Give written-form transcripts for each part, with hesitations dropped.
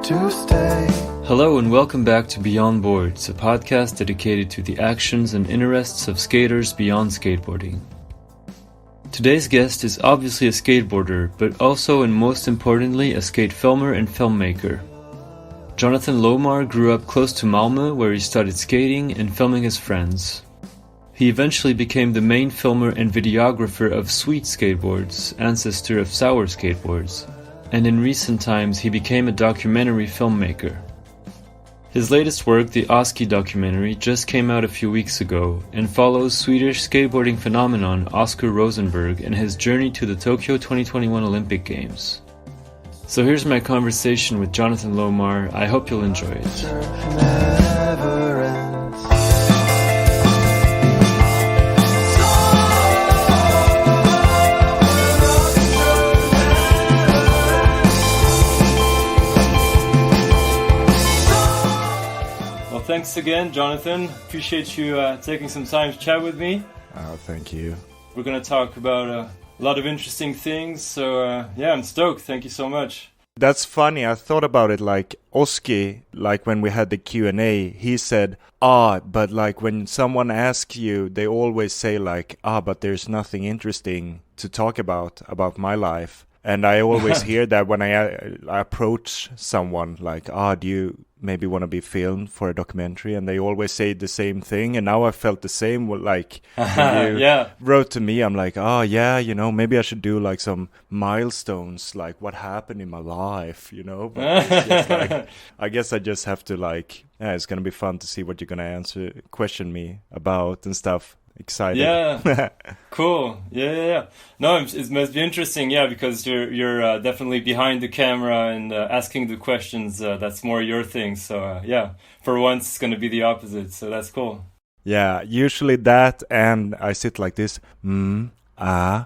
to stay. Hello and welcome back to Beyond Boards, a podcast dedicated to the actions and interests of skaters beyond skateboarding. Today's guest is obviously a skateboarder, but also and most importantly a skate filmer and filmmaker. Jonathan Lomar grew up close to Malmö, where he started skating and filming his friends. He eventually became the main filmer and videographer of Sweet Skateboards, ancestor of Sour Skateboards, and in recent times he became a documentary filmmaker. His latest work, the Oski documentary, just came out a few weeks ago and follows Swedish skateboarding phenomenon Oskar Rozenberg and his journey to the Tokyo 2021 Olympic Games. So here's my conversation with Jonathan Lomar. I hope you'll enjoy it. Never ends. Well, thanks again, Jonathan. Appreciate you taking some time to chat with me. Oh, thank you. We're going to talk about a lot of interesting things, so yeah, I'm stoked. Thank you so much. That's funny. I thought about it like Oski, like when we had the Q&A, he said, but like when someone asks you, they always say like, but there's nothing interesting to talk about my life. And I always hear that when I approach someone like, do you maybe want to be filmed for a documentary? And they always say the same thing. And now I felt the same, like when you wrote to me, I'm like, maybe I should do like some milestones, like what happened in my life, But it's just like, I guess I just have to like, it's going to be fun to see what you're going to question me about and stuff. Excited. Yeah. Cool. Yeah. No, it must be interesting. Yeah, because you're definitely behind the camera and asking the questions. That's more your thing. So yeah, for once it's going to be the opposite. So that's cool. Yeah. Usually that, and I sit like this. Yeah.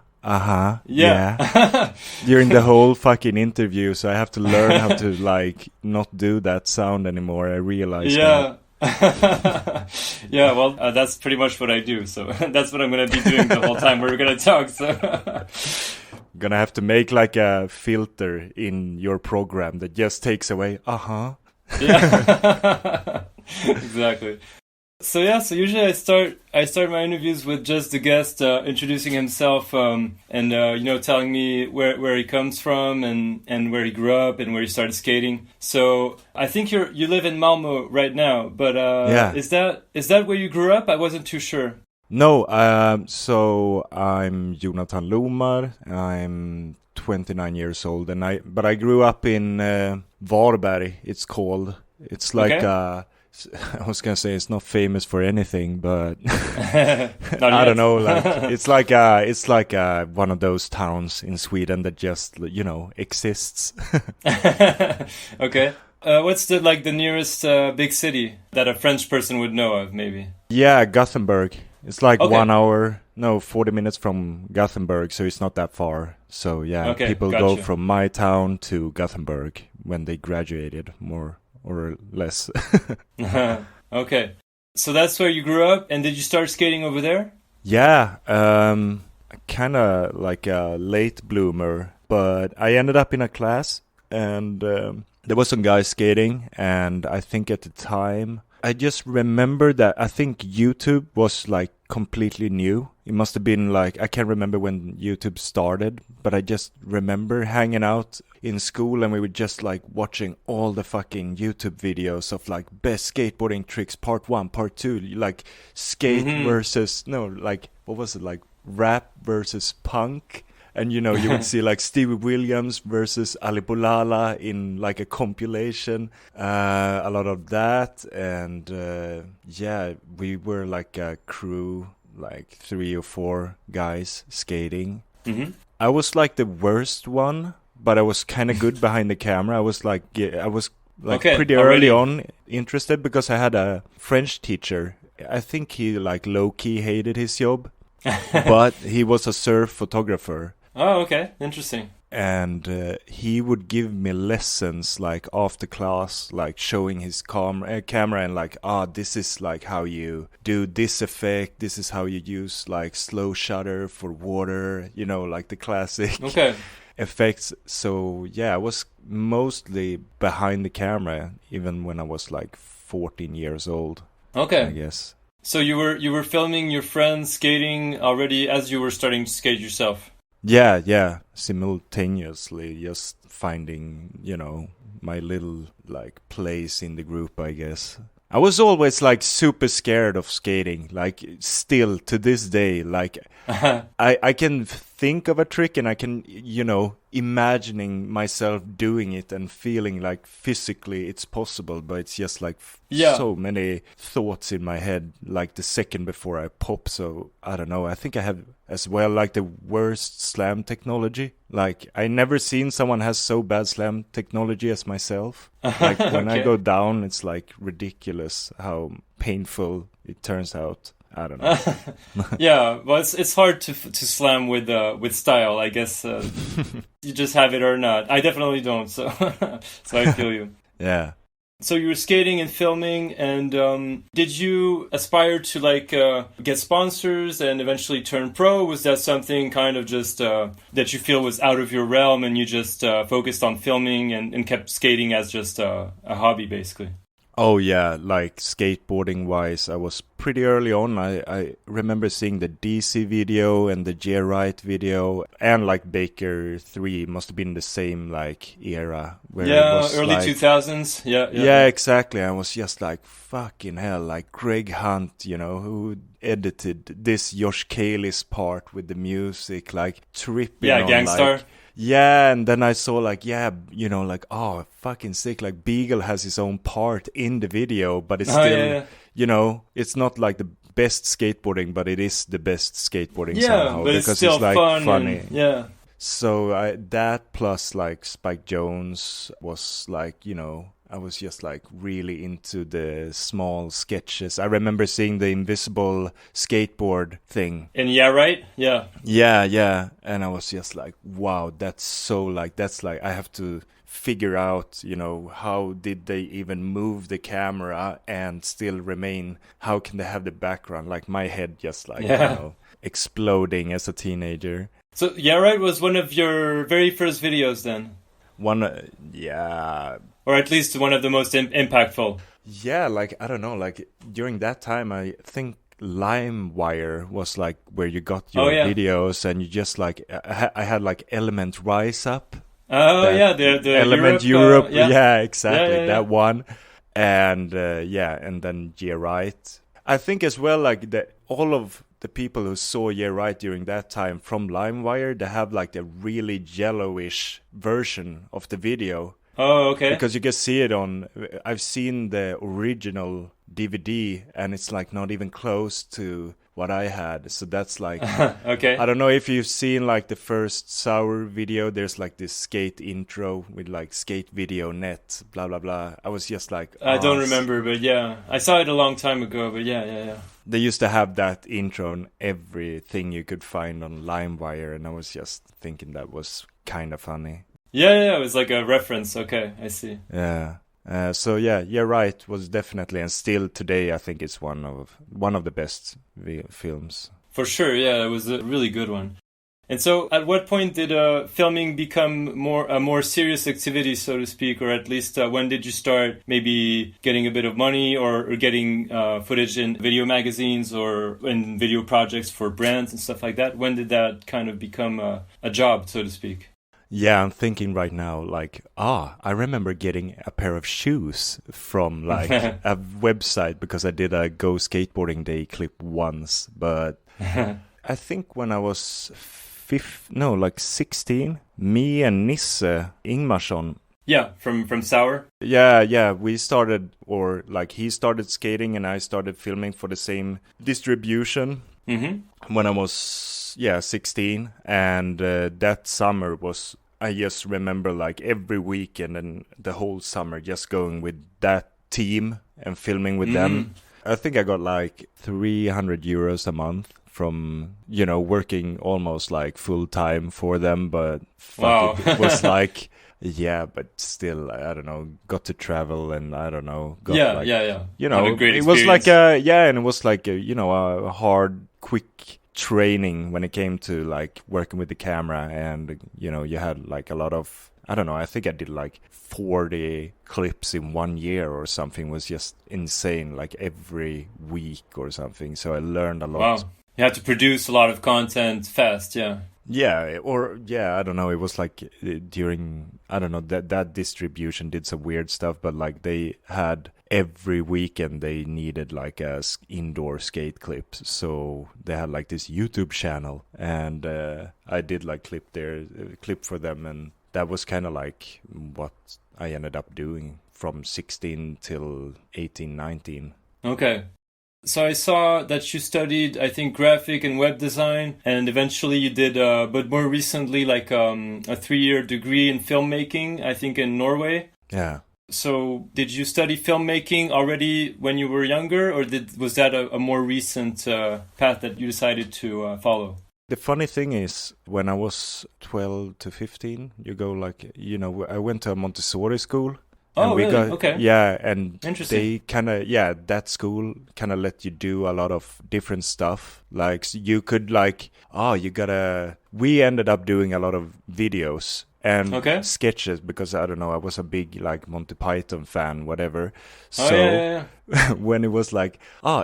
During the whole fucking interview. So I have to learn how to like not do that sound anymore. I realize. Yeah. Yeah, well, that's pretty much what I do. So that's what I'm going to be doing the whole time we're going to talk. So gonna have to make like a filter in your program that just takes away. Yeah. Exactly. So usually I start my interviews with just the guest introducing himself and telling me where he comes from and where he grew up and where he started skating. So I think you live in Malmö right now, but is that where you grew up? I wasn't too sure. No, so I'm Jonathan Lomar. I'm 29 years old, but I grew up in Varberg. It's called. It's like I was gonna say it's not famous for anything, but I don't know. Like it's like one of those towns in Sweden that just exists. Okay. What's the nearest big city that a French person would know of? Maybe. Yeah, Gothenburg. It's like 1 hour, 40 minutes from Gothenburg, so it's not that far. So yeah, people go from my town to Gothenburg when they graduated, more or less. Okay. So that's where you grew up, and did you start skating over there? Yeah, kind of like a late bloomer, but I ended up in a class, and there was some guys skating, and I think at the time, I just remember that I think YouTube was like completely new. It must have been like, I can't remember when YouTube started, but I just remember hanging out in school and we were just like watching all the fucking YouTube videos of like best skateboarding tricks, part 1, part 2, like skate versus, what was it, like rap versus punk? And you would see like Stevie Williams versus Ali Boulala in like a compilation, a lot of that, and we were like a crew, like 3 or 4 guys skating. I was like the worst one, but I was kind of good behind the camera. I was pretty early on interested because I had a French teacher. I think he like low-key hated his job, but he was a surf photographer. Oh, okay. Interesting. And he would give me lessons like after class, like showing his camera and like, this is like how you do this effect. This is how you use like slow shutter for water, like the classic. Okay. effects. So yeah, I was mostly behind the camera even when I was like 14 years old. Okay. I guess. So you were filming your friends skating already as you were starting to skate yourself. Yeah, simultaneously, just finding, my little like place in the group, I guess. I was always like super scared of skating, like still to this day, like I can think of a trick and I can, imagining myself doing it and feeling like physically it's possible, but it's just like so many thoughts in my head like the second before I pop. So I don't know, I think I have as well like the worst slam technology. Like I never seen someone has so bad slam technology as myself. Like when I go down, it's like ridiculous how painful it turns out. I don't know. Yeah, well, it's hard to slam with style. I guess you just have it or not. I definitely don't. So so I feel you. Yeah. So you were skating and filming, and did you aspire to like get sponsors and eventually turn pro? Was that something kind of just that you feel was out of your realm, and you just focused on filming and kept skating as just a hobby, basically? Oh yeah, like skateboarding wise, I was pretty early on. I remember seeing the DC video and the J Wright video, and like Baker 3 must have been the same like era where it was early like, 2000s. Yeah, exactly. I was just like fucking hell, like Greg Hunt, who edited this Josh Cayley's part with the music, like tripping on Gangstar. like. Yeah, and then I saw like, like, oh, fucking sick. Like Beagle has his own part in the video, but it's still, it's not like the best skateboarding, but it is the best skateboarding somehow. But because it's still like fun funny. And, So that plus like Spike Jonze was like, I was just like really into the small sketches. I remember seeing the invisible skateboard thing. And right? Yeah. Yeah. And I was just like, wow, that's like, I have to figure out, how did they even move the camera and still remain, how can they have the background? Like my head just like, exploding as a teenager. So right was one of your very first videos then? Yeah. Or at least one of the most impactful. Yeah, like, I don't know, like, during that time, I think LimeWire was, like, where you got your videos, and you just, like, I had, like, Element Rise Up. Oh, yeah, the Element Europe, yeah, exactly, that one. And, and then J Wright. I think as well, like, all of the people who saw J Wright during that time from LimeWire, they have, like, the really yellowish version of the video. Oh, okay. Because you can see it on, I've seen the original DVD and it's like not even close to what I had. So that's like, okay. I don't know if you've seen like the first Sour video, there's like this skate intro with like skate video net, blah, blah, blah. I was just like, I don't remember, but yeah, I saw it a long time ago, but yeah. They used to have that intro on everything you could find on LimeWire, and I was just thinking that was kind of funny. Yeah, it was like a reference. Okay, I see. Yeah. So You're Right was definitely, and still today, I think it's one of the best films. For sure, yeah, it was a really good one. And so, at what point did filming become a more serious activity, so to speak, or at least when did you start maybe getting a bit of money or getting footage in video magazines or in video projects for brands and stuff like that? When did that kind of become a job, so to speak? Yeah, I'm thinking right now, like, I remember getting a pair of shoes from, like, a website because I did a Go Skateboarding Day clip once. But I think when I was 16, me and Nisse Ingmarsson. Yeah, from Sour? Yeah, we started, or, like, he started skating and I started filming for the same distribution when I was, 16. And that summer was... I just remember like every weekend and the whole summer just going with that team and filming with them. I think I got like 300 euros a month from, working almost like full time for them. But it was like, but still, I don't know, got to travel and I don't know. Yeah. It was like and it was like a hard, quick training when it came to like working with the camera, and you know, you had like a lot of, I don't know, I think I did like 40 clips in 1 year or something. It was just insane, like every week or something. So I learned a lot. Wow. You had to produce a lot of content fast, yeah. Yeah, or yeah, I don't know. It was like during, I don't know, that distribution did some weird stuff, but like they had every weekend they needed like indoor skate clips, so they had like this YouTube channel, and I did like clip for them, and that was kind of like what I ended up doing from 16 till 18, 19. Okay. So I saw that you studied, I think, graphic and web design, and eventually you did, but more recently, like a 3-year degree in filmmaking, I think in Norway. Yeah. So did you study filmmaking already when you were younger, or was that a more recent path that you decided to follow? The funny thing is, when I was 12 to 15, you go like, you know, I went to a Montessori school. Oh, really? Okay. Yeah, and interesting. that school kind of let you do a lot of different stuff. Like, you could like, we ended up doing a lot of videos and sketches, because I don't know, I was a big like Monty Python fan, whatever. So when it was like,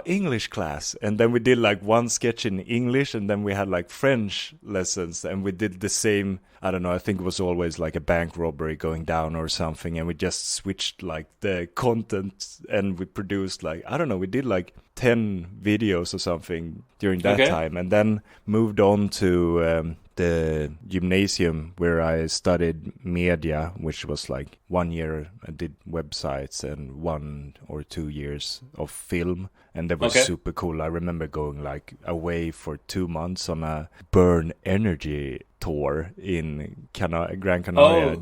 English class, and then we did like one sketch in English, and then we had like French lessons, and we did the same. I don't know, I think it was always like a bank robbery going down or something, and we just switched like the content, and we produced like, I don't know, we did like 10 videos or something during that time, and then moved on to the gymnasium where I studied media, which was like 1 year I did websites and 1 or 2 years of film, and that was super cool. I remember going like away for 2 months on a Burn Energy tour in Gran Canaria.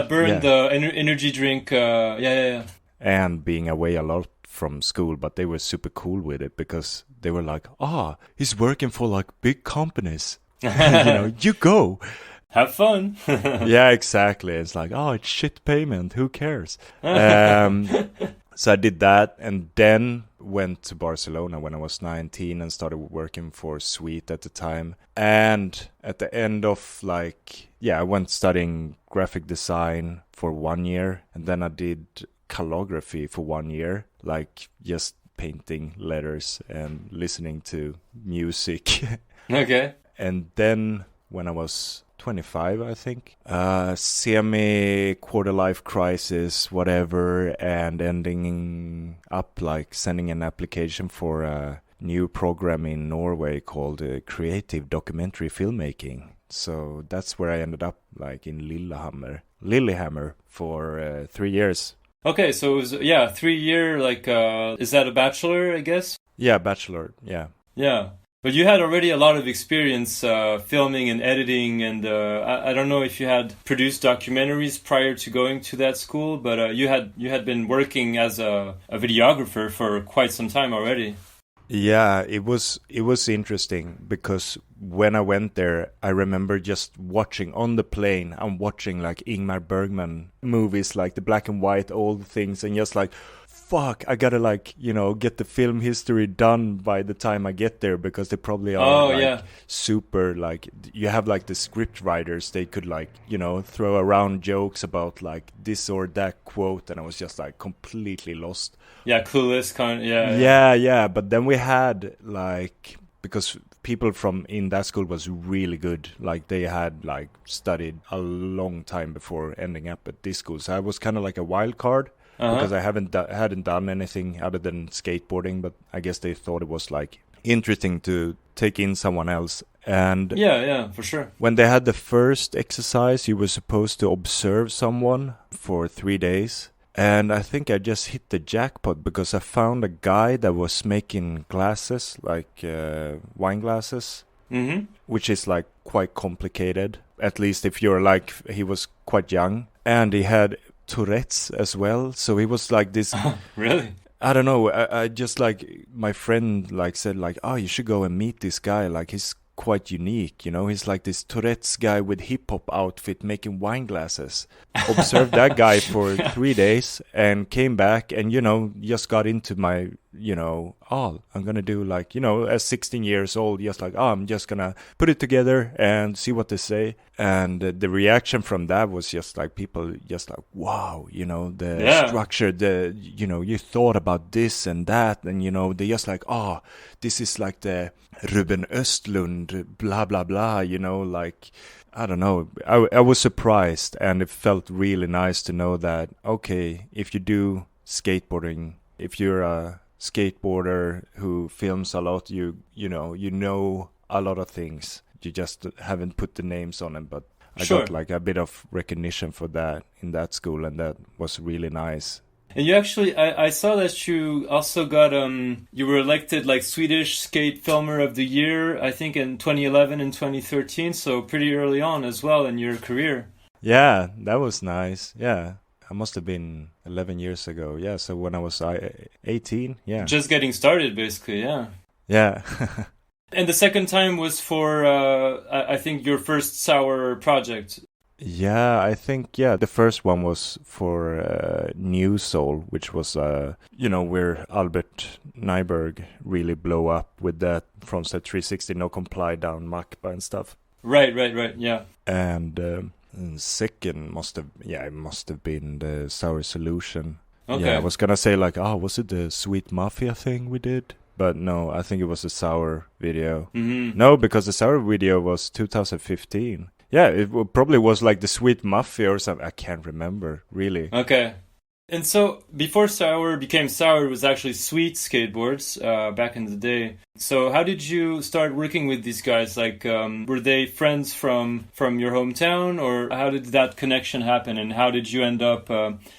Burn the energy drink. And being away a lot from school, but they were super cool with it, because they were like, he's working for like big companies. You know, you go. Have fun. Yeah, exactly. It's like, it's shit payment. Who cares? So I did that, and then went to Barcelona when I was 19 and started working for Sweet at the time. And at the end of I went studying graphic design for 1 year, and then I did calligraphy for 1 year, like just painting letters and listening to music. Okay. And then when I was 25, I think, semi-quarter life crisis, whatever, and ending up like sending an application for a new program in Norway called Creative Documentary Filmmaking. So that's where I ended up, like in Lillehammer for 3 years. Okay, so it was 3 year, like is that a bachelor, I guess? Yeah, bachelor, yeah. Yeah. But you had already a lot of experience filming and editing, and I don't know if you had produced documentaries prior to going to that school, but you had been working as a videographer for quite some time already. Yeah, it was interesting, because when I went there, I remember just watching on the plane. I'm watching like Ingmar Bergman movies, like the black and white old things, and just like, fuck, I gotta like, you know, get the film history done by the time I get there, because they probably are super, like, you have like the script writers, they could like, you know, throw around jokes about like this or that quote, and I was just like completely lost. Yeah, clueless kind. Yeah. But then we had like, because people from in that school was really good, like they had like studied a long time before ending up at this school, so I was kind of like a wild card. Because I hadn't done anything other than skateboarding, but I guess they thought it was like interesting to take in someone else. And yeah, for sure. When they had the first exercise, you were supposed to observe someone for 3 days. And I think I just hit the jackpot, because I found a guy that was making glasses, like wine glasses, which is like quite complicated. At least if you're like, he was quite young, and he had Tourette's as well, so he was like this. Really? I don't know. I just like, my friend like said like, you should go and meet this guy. Like, he's quite unique, you know. He's like this Tourette's guy with hip hop outfit making wine glasses. Observed that guy for 3 days and came back, and you know, just got into my I'm gonna do like, as 16 years old, just like, I'm just gonna put it together and see what they say. And the reaction from that was just like people just like, wow, the structure, you thought about this and that, and they just like, this is like the Ruben Östlund blah blah blah, like, I don't know. I was surprised, and it felt really nice to know that, okay, if you do skateboarding, if you're a skateboarder who films a lot, you know a lot of things. You just haven't put the names on them, but I got like a bit of recognition for that in that school, and that was really nice. And you actually, I saw that you also got, you were elected like Swedish Skate Filmer of the Year, I think in 2011 and 2013, so pretty early on as well in your career. Yeah, that was nice. Yeah, I must have been 11 years ago. Yeah, so when I was 18, yeah. Just getting started, basically, yeah. Yeah. And the second time was for, I think, your first Sour project. Yeah, I think, the first one was for New Soul, which was, where Albert Nyberg really blew up with that Frontset 360, no comply down Macba and stuff. Right, yeah. And second must have been the Sour Solution. Okay. Yeah, I was gonna say like, was it the Sweet Mafia thing we did? But no, I think it was a Sour video. Mm-hmm. No, because the Sour video was 2015. Yeah, it probably was like the Sweet Mafia or something. I can't remember, really. Okay. And so, before Sour became Sour, it was actually Sweet Skateboards back in the day. So how did you start working with these guys? Like, were they friends from your hometown? Or how did that connection happen? And how did you end up...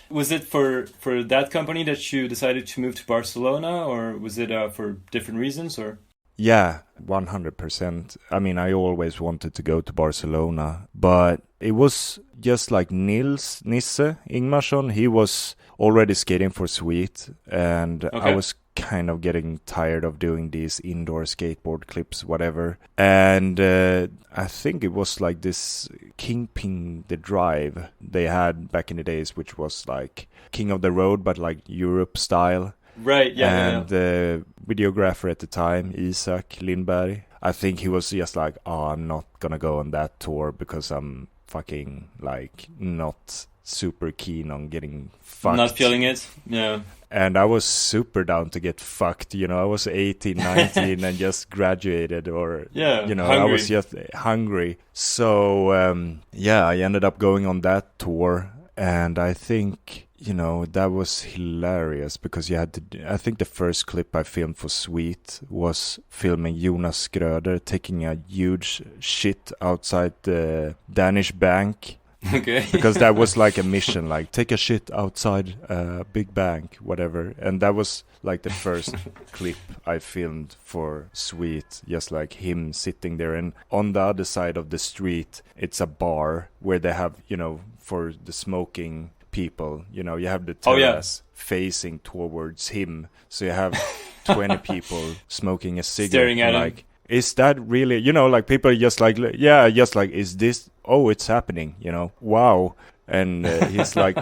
was it for that company that you decided to move to Barcelona? Or was it for different reasons? Or... Yeah, 100%. I mean, I always wanted to go to Barcelona, but it was just like Nils Nisse Ingmarsson. He was already skating for Sweet, and I was kind of getting tired of doing these indoor skateboard clips, whatever. And I think it was like this Kingpin the Drive they had back in the days, which was like King of the Road, but like Europe style. Right, yeah. And the videographer at the time, Isak Lindberg, I think he was just like, I'm not gonna go on that tour because I'm fucking like not super keen on getting fucked. Not feeling it, yeah. And I was super down to get fucked, I was 18, 19 and just graduated, or, hungry. I was just hungry. So, I ended up going on that tour, and I think... that was hilarious because I think the first clip I filmed for Sweet was filming Jonas Schröder taking a huge shit outside the Danish bank. Okay. Because that was like a mission, like take a shit outside a big bank, whatever. And that was like the first clip I filmed for Sweet, just like him sitting there. And on the other side of the street, it's a bar where they have, for the smoking people, you have the terrace facing towards him, so you have 20 people smoking a cigarette, staring at like him. Is that really, like people just like, just like, is this, it's happening, wow. And he's like,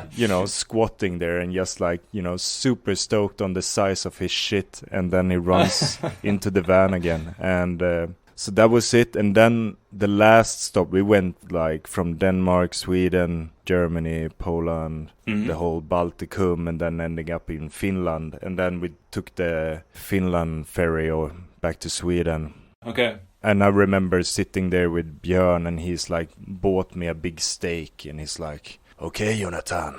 squatting there and just like, super stoked on the size of his shit, and then he runs into the van again. And so that was it. And then the last stop, we went like from Denmark, Sweden, Germany, Poland, the whole Balticum, and then ending up in Finland. And then we took the Finland ferry or back to Sweden. Okay. And I remember sitting there with Björn, and he's like bought me a big steak, and he's like, okay, Jonathan,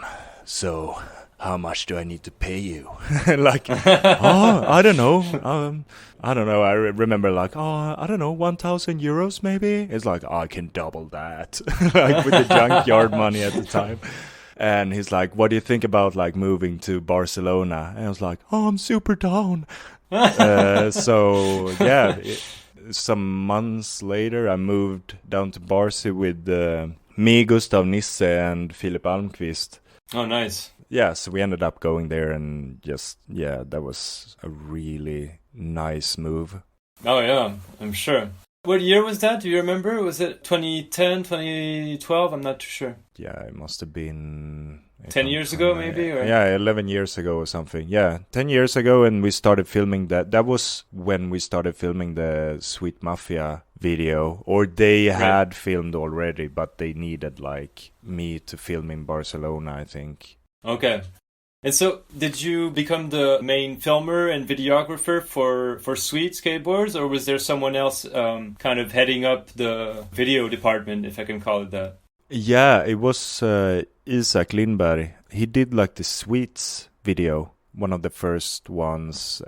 so how much do I need to pay you? Like, I don't know. I don't know. I remember like, I don't know, 1,000 euros maybe? It's like, I can double that. Like with the junkyard money at the time. And he's like, what do you think about like moving to Barcelona? And I was like, I'm super down. So yeah, some months later I moved down to Barsi with me, Gustav Nisse, and Filip Almqvist. Oh, nice. Yeah, so we ended up going there, and just, that was a really nice move. Oh, yeah, I'm sure. What year was that? Do you remember? Was it 2010, 2012? I'm not too sure. Yeah, it must have been 10 years ago, maybe? Or? Yeah, 11 years ago or something. Yeah, 10 years ago, and we started filming that. That was when we started filming the Sweet Mafia video, or they had filmed already, but they needed like me to film in Barcelona, I think. Okay. And so, did you become the main filmer and videographer for Sweet Skateboards, or was there someone else kind of heading up the video department, if I can call it that? Yeah, it was Isak Lindberg. He did like the Sweets video, one of the first ones,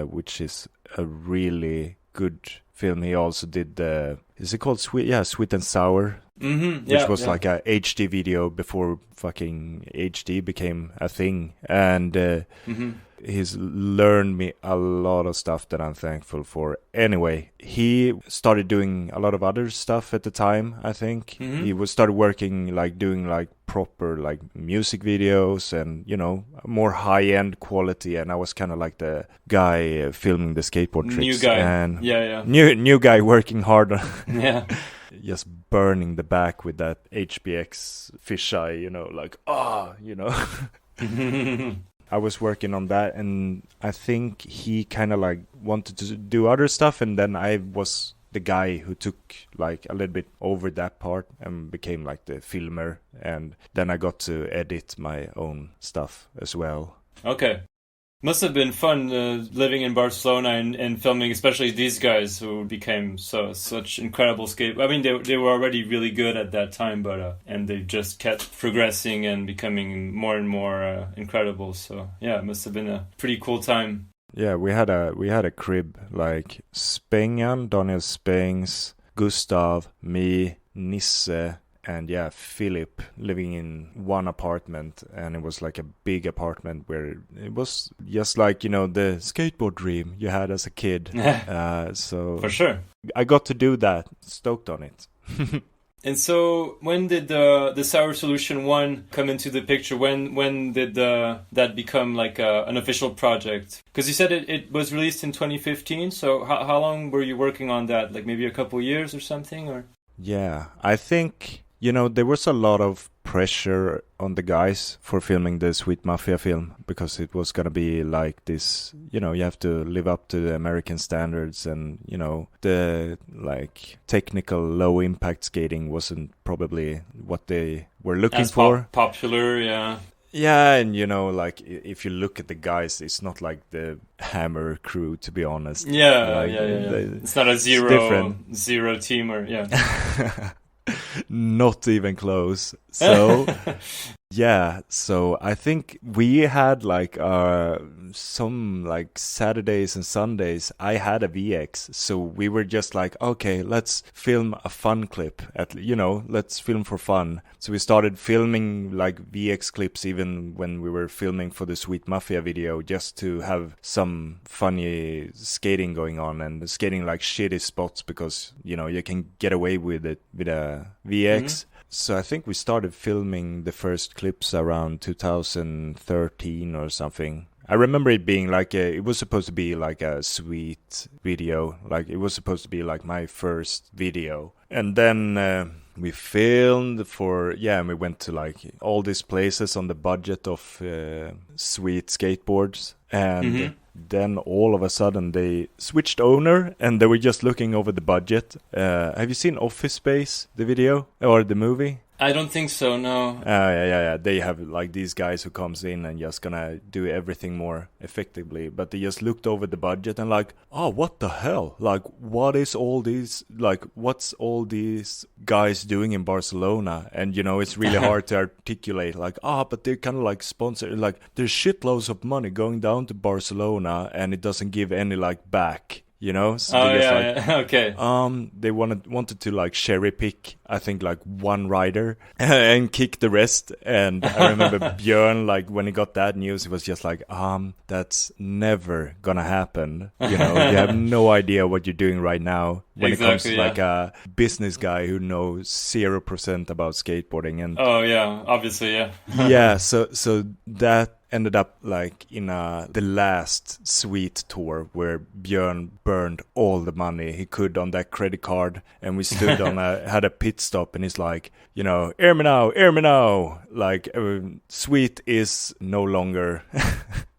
which is a really good film. He also did the, is it called Sweet? Yeah, Sweet and Sour. Mm-hmm. Which was like a HD video before fucking HD became a thing. And he's learned me a lot of stuff that I'm thankful for. Anyway, he started doing a lot of other stuff at the time, I think. He started working like doing like proper like music videos and, you know, more high-end quality. And I was kind of like the guy filming the skateboard tricks. New guy. And yeah. New guy working hard on Yeah. just burning the back with that HBX fisheye, you know, like, you know. I was working on that, and I think he kind of like wanted to do other stuff, and then I was the guy who took like a little bit over that part and became like the filmer, and then I got to edit my own stuff as well. Okay. Must have been fun living in Barcelona and filming, especially these guys who became such incredible skate. I mean, they were already really good at that time, but and they just kept progressing and becoming more and more incredible. So yeah, it must have been a pretty cool time. Yeah, we had a crib like Spengan, Daniel Spengs, Gustav, me, Nisse, and yeah, Philip living in one apartment, and it was like a big apartment where it was just like, you know, the skateboard dream you had as a kid. So for sure, I got to do that. Stoked on it. And so, when did the Sour Solution 1 come into the picture? When did that become like an official project? Because you said it was released in 2015. So how long were you working on that? Like maybe a couple years or something, or? Yeah, I think, you know, there was a lot of pressure on the guys for filming the Sweet Mafia film, because it was gonna be like this, you know, you have to live up to the American standards, and, you know, the like technical low impact skating wasn't probably what they were looking for. Popular, yeah. Yeah, and you know, like if you look at the guys, it's not like the Hammer crew, to be honest. Yeah, like, It's not a zero team, or yeah. Not even close. So yeah, so I think we had like some like Saturdays and Sundays I had a VX, so we were just like, okay, let's film a fun clip, let's film for fun. So we started filming like VX clips even when we were filming for the Sweet Mafia video, just to have some funny skating going on, and skating like shitty spots, because, you know, you can get away with it with a VX. So I think we started filming the first clips around 2013 or something. I remember it being like it was supposed to be like a sweet video. Like it was supposed to be like my first video. And then we filmed and we went to like all these places on the budget of Sweet Skateboards. And then all of a sudden they switched owner, and they were just looking over the budget. Have you seen Office Space, the video or the movie? I don't think so, no. Yeah. They have like these guys who comes in and just gonna do everything more effectively. But they just looked over the budget and like, oh, what the hell? Like, what's all these guys doing in Barcelona? And, you know, it's really hard to articulate like, but they're kind of like sponsored. Like, there's shitloads of money going down to Barcelona and it doesn't give any like back. You know, so okay. They wanted to like cherry pick, I think, like one rider and kick the rest. And I remember Björn, like when he got that news, he was just like, that's never gonna happen. You know, you have no idea what you're doing right now when it comes to like a business guy who knows 0% about skateboarding. And obviously, yeah. Yeah, so that ended up like in the last Sweet tour where Björn burned all the money he could on that credit card, and we stood on had a pit stop, and he's like, you know, air me now, like Sweet is no longer.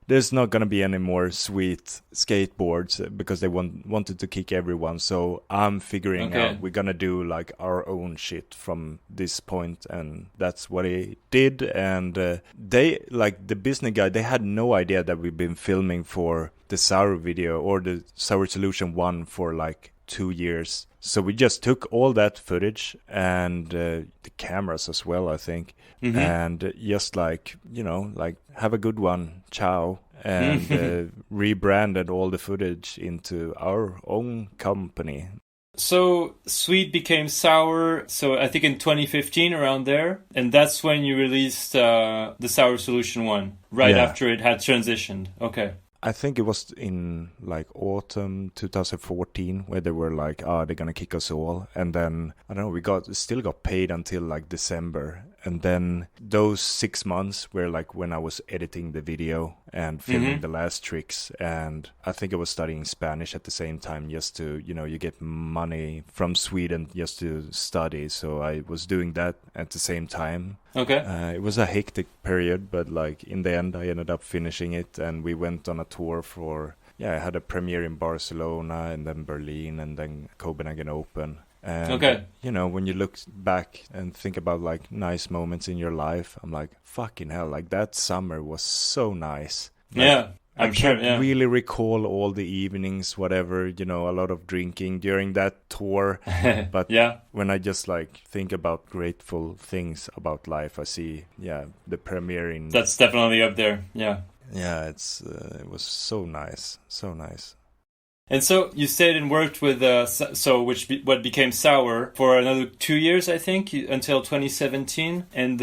There's not gonna be any more Sweet skateboards because they wanted to kick everyone. So I'm figuring out we're gonna do like our own shit from this point, and that's what he did. And they, like the business guy, they had no idea that we've been filming for the Sour video or the Sour Solution 1 for like 2 years. So we just took all that footage and the cameras as well, I think, and just like, you know, like have a good one, ciao, and rebranded all the footage into our own company. So Sweet became Sour, so I think in 2015, around there, and that's when you released the Sour Solution 1, right after it had transitioned. Okay. I think it was in like autumn 2014 where they were like, they're gonna kick us all. And then, I don't know, we still got paid until like December. And then those 6 months were like when I was editing the video and filming the last tricks. And I think I was studying Spanish at the same time, just to, you know, you get money from Sweden just to study. So I was doing that at the same time. Okay. It was a hectic period, but like in the end I ended up finishing it, and we went on a tour for, I had a premiere in Barcelona and then Berlin and then Copenhagen Open. And, you know, when you look back and think about like nice moments in your life, I'm like, fucking hell, like that summer was so nice. Like, I can't really recall all the evenings, whatever, you know, a lot of drinking during that tour. But when I just like think about grateful things about life, I see, the premiere in... That's definitely up there, yeah. Yeah, it was so nice, so nice. And so you stayed and worked with what became Sour for another 2 years, I think, until 2017, and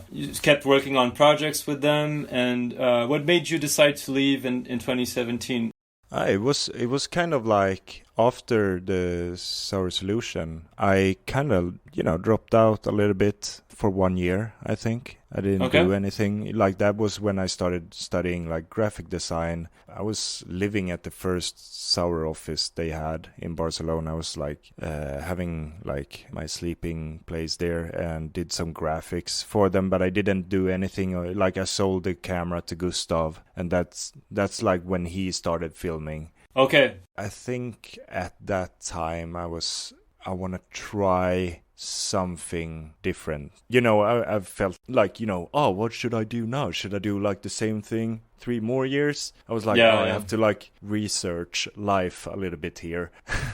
you kept working on projects with them. And what made you decide to leave in 2017? It was kind of like after the Sour Solution, I kind of, you know, dropped out a little bit for 1 year, I think. I didn't do anything. Like that was when I started studying like graphic design. I was living at the first Sour office they had in Barcelona. I was like having like my sleeping place there and did some graphics for them, but I didn't do anything. Like I sold the camera to Gustav, and that's like when he started filming. Okay. I think at that time I want to try something different. You know, I felt like, you know, what should I do now? Should I do like the same thing 3 more years? I was like, I have to like research life a little bit here.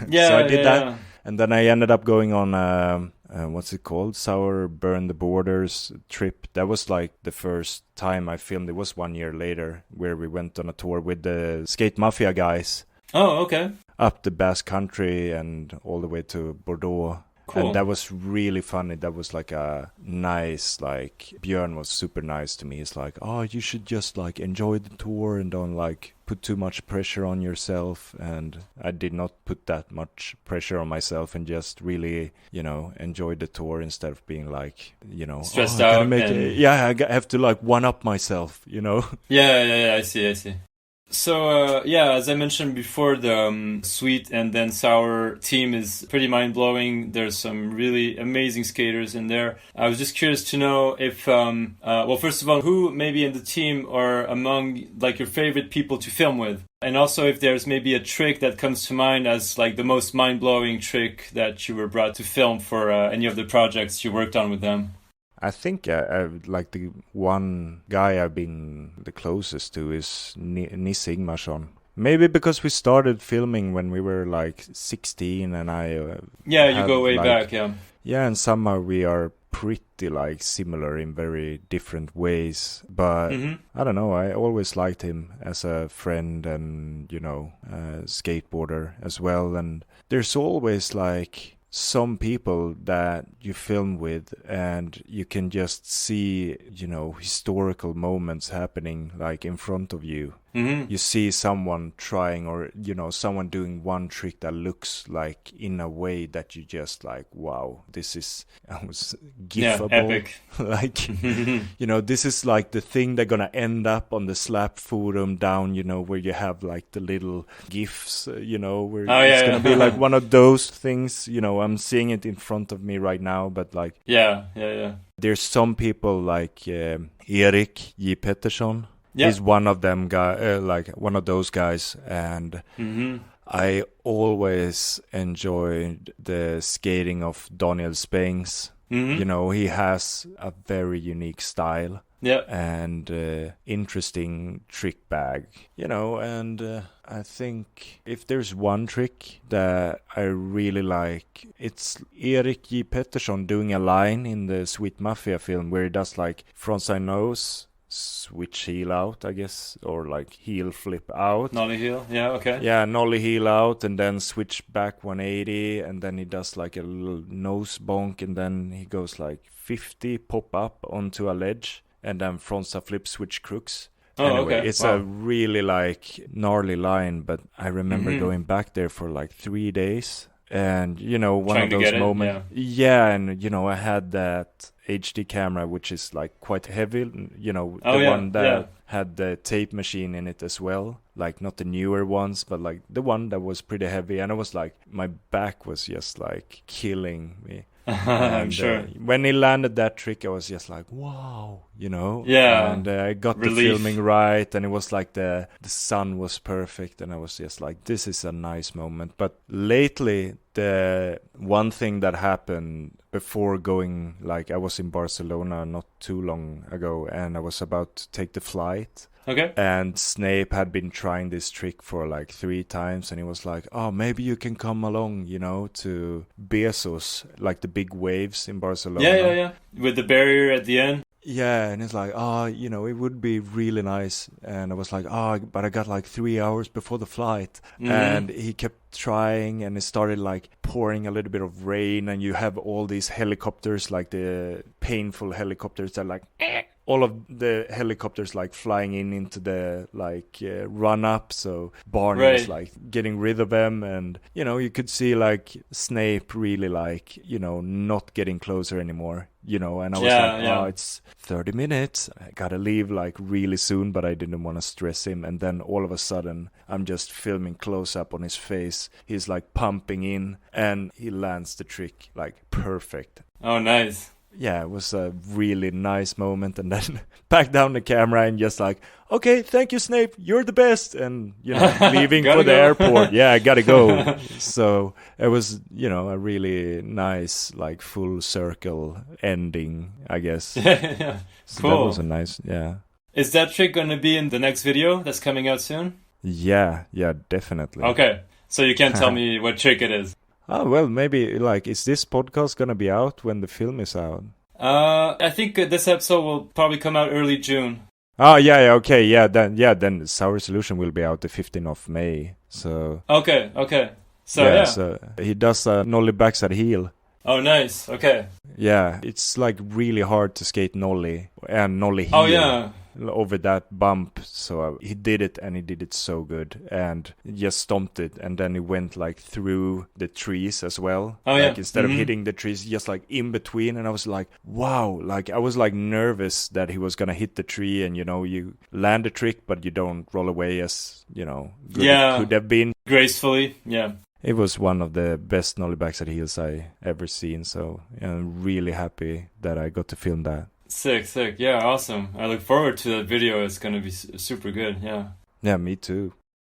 So I did that. And then I ended up going on what's it called? Sour Burn the Borders trip. That was like the first time I filmed. It was 1 year later where we went on a tour with the Skate Mafia guys. Oh, okay. Up the Basque Country and all the way to Bordeaux. Cool. And that was really funny. That was like a nice, like, Björn was super nice to me. He's like, you should just like enjoy the tour and don't like put too much pressure on yourself. And I did not put that much pressure on myself and just really, you know, enjoy the tour instead of being like, you know, stressed out. I have to like one up myself, you know? Yeah, I see. So, as I mentioned before, the Sweet and then Sour team is pretty mind-blowing. There's some really amazing skaters in there. I was just curious to know if, first of all, who maybe in the team are among like your favorite people to film with? And also if there's maybe a trick that comes to mind as like the most mind-blowing trick that you were brought to film for any of the projects you worked on with them. I think like the one guy I've been the closest to is Nisse Ingmarsson. Maybe because we started filming when we were like 16 and I... you go way back, Yeah, and somehow we are pretty like similar in very different ways. But I don't know, I always liked him as a friend and, you know, skateboarder as well. And there's always like... some people that you film with and you can just see, you know, historical moments happening like in front of you. you see someone trying, or someone doing one trick that looks like in a way that you just like, wow, this is gifable. Yeah, epic. Like, this is like the thing they're gonna end up on the slap forum down, where you have like the little gifs, where it's gonna be like one of those things. I'm seeing it in front of me right now, but like, yeah. There's some people like Erik J. Pettersson. Yeah. He's one of them like one of those guys, and I always enjoyed the skating of Daniel Spengs. He has a very unique style. Yeah. And interesting trick bag, and I think if there's one trick that I really like, it's Erik J. Pettersson doing a line in the Sweet Mafia film where he does like frontside nose, switch heel out, I guess, or like heel flip out. Nollie heel, yeah, okay. Yeah, nollie heel out, and then switch back 180, and then he does like a little nose bonk, and then he goes like 50, pop up onto a ledge, and then frontside flip, switch crooks. Oh, anyway, okay. It's wow. a really like gnarly line, but I remember going back there for like 3 days. And, one Trying of to those get it, moments. Yeah, and, I had that HD camera, which is like quite heavy, one that had the tape machine in it as well. Like not the newer ones, but like the one that was pretty heavy. And I was like, my back was just like killing me. I'm sure. When he landed that trick, I was just like, wow, Yeah. And I got Relief. the filming right, and it was like the sun was perfect, and I was just like, this is a nice moment. But lately, the one thing that happened before going, like I was in Barcelona not too long ago, and I was about to take the flight. Okay. And Snape had been trying this trick for like 3 times, and he was like, oh, maybe you can come along, to Bezos, like the big waves in Barcelona. Yeah. With the barrier at the end. Yeah, and it's like, it would be really nice. And I was like, but I got like 3 hours before the flight. And he kept trying, and it started like pouring a little bit of rain, and you have all these helicopters, like the painful helicopters that like... all of the helicopters like flying into the like run up, so Barney was like getting rid of them, and you could see like Snape really like not getting closer anymore, and I was oh, it's 30 minutes, I gotta leave like really soon, but I didn't want to stress him. And then all of a sudden I'm just filming close up on his face, he's like pumping in, and he lands the trick like perfect. Oh, nice. Yeah, it was a really nice moment, and then back down the camera and just like, okay, thank you, Snape, you're the best, and leaving for the airport. Yeah, I gotta go. So it was a really nice like full circle ending, I guess. Yeah. So Cool. That was a nice, yeah. Is that trick going to be in the next video that's coming out soon? Yeah, definitely. Okay, so you can't tell me what trick it is. Oh, well, maybe, like, is this podcast gonna be out when the film is out? I think this episode will probably come out early June. Oh, okay, then Sour Solution will be out the 15th of May, so... Okay, so so he does a nollie backside heel. Oh, nice, okay. Yeah, it's like really hard to skate nollie and nollie heel. Oh, yeah. Over that bump, so he did it, and he did it so good, and just stomped it, and then he went like through the trees as well. Oh, like instead of hitting the trees, just like in between, and I was like, wow, like I was like nervous that he was gonna hit the tree, and you land a trick, but you don't roll away as good it could have been gracefully. Yeah, it was one of the best nollie backside heels I ever seen, so I'm really happy that I got to film that. Sick. Yeah, awesome. I look forward to that video. It's going to be super good, yeah. Yeah, me too.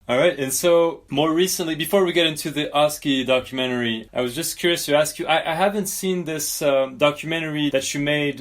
All right, and so more recently, before we get into the Oski documentary, I was just curious to ask you, I haven't seen this documentary that you made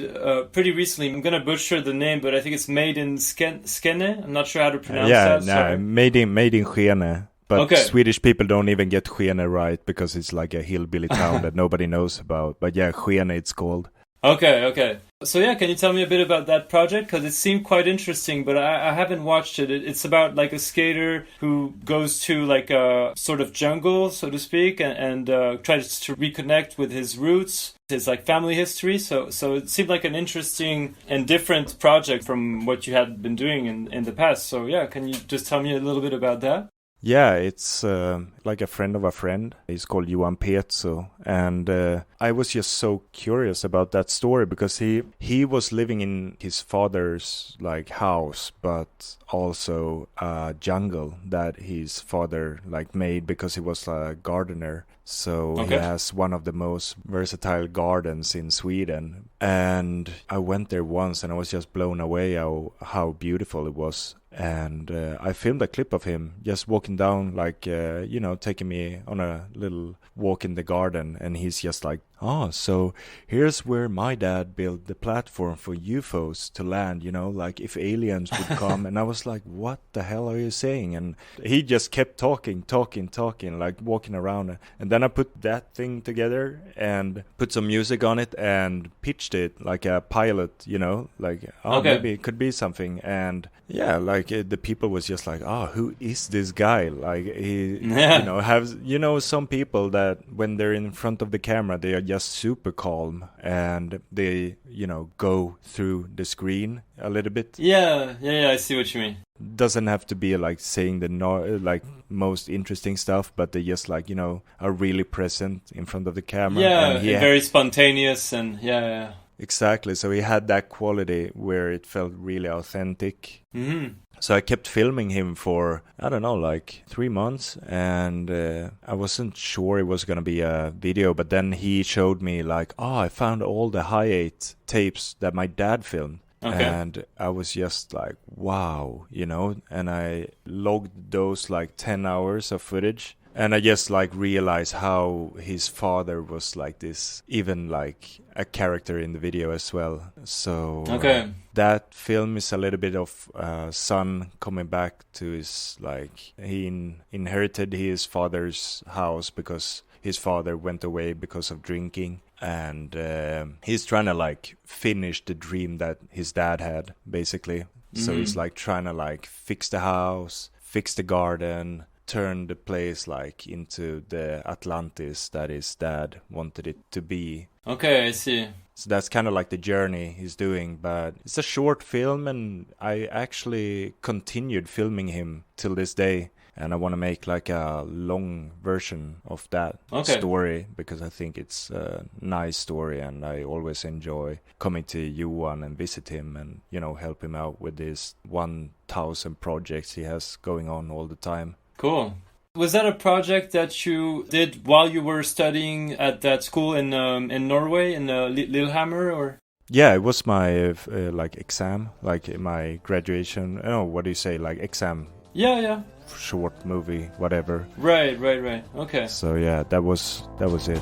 pretty recently. I'm going to butcher the name, but I think it's made in Skene. I'm not sure how to pronounce that. Made in Skene. But Swedish people don't even get Skene right, because it's like a hillbilly town that nobody knows about. But yeah, Skene it's called. Okay. So yeah, can you tell me a bit about that project? Because it seemed quite interesting, but I haven't watched it. It's about like a skater who goes to like a sort of jungle, so to speak, and tries to reconnect with his roots, his like family history. So it seemed like an interesting and different project from what you had been doing in the past. So yeah, can you just tell me a little bit about that? Yeah, it's like a friend of a friend. He's called Johan Petzo, and I was just so curious about that story because he was living in his father's like house, but also a jungle that his father like made because he was a gardener. So he has one of the most versatile gardens in Sweden, and I went there once and I was just blown away how beautiful it was. And I filmed a clip of him just walking down, like, taking me on a little walk in the garden. And he's just like, oh, so here's where my dad built the platform for UFOs to land, like if aliens would come. And I was like, what the hell are you saying? And he just kept talking, like walking around. And then I put that thing together and put some music on it and pitched it like a pilot, like, maybe it could be something. And yeah, like the people was just like, who is this guy? Like he, has, some people that when they're in front of the camera, they are just super calm and they, go through the screen a little bit. Yeah, I see what you mean. Doesn't have to be like saying the most interesting stuff, but they just like, are really present in front of the camera. Yeah, and very spontaneous and yeah. Exactly. So he had that quality where it felt really authentic. Mm-hmm. So I kept filming him for, I don't know, like 3 months. And I wasn't sure it was going to be a video. But then he showed me like, I found all the hi-8 tapes that my dad filmed. Okay. And I was just like, wow, and I logged those like 10 hours of footage. And I just like realized how his father was like this, even like a character in the video as well. So that film is a little bit of son coming back to his, like, he inherited his father's house because his father went away because of drinking. And he's trying to like finish the dream that his dad had, basically. Mm-hmm. So he's like trying to like fix the house, fix the garden, turn the place like into the Atlantis that his dad wanted it to be. Okay, I see. So that's kind of like the journey he's doing, but it's a short film and I actually continued filming him till this day. And I want to make like a long version of that story because I think it's a nice story and I always enjoy coming to Johan and visit him and, help him out with his 1,000 projects he has going on all the time. Cool. Was that a project that you did while you were studying at that school in Norway, in Lillehammer, or? Yeah, it was my like exam, like my graduation. Oh, what do you say? Like exam. Yeah. Short movie, whatever. Right. Okay. So yeah, that was it.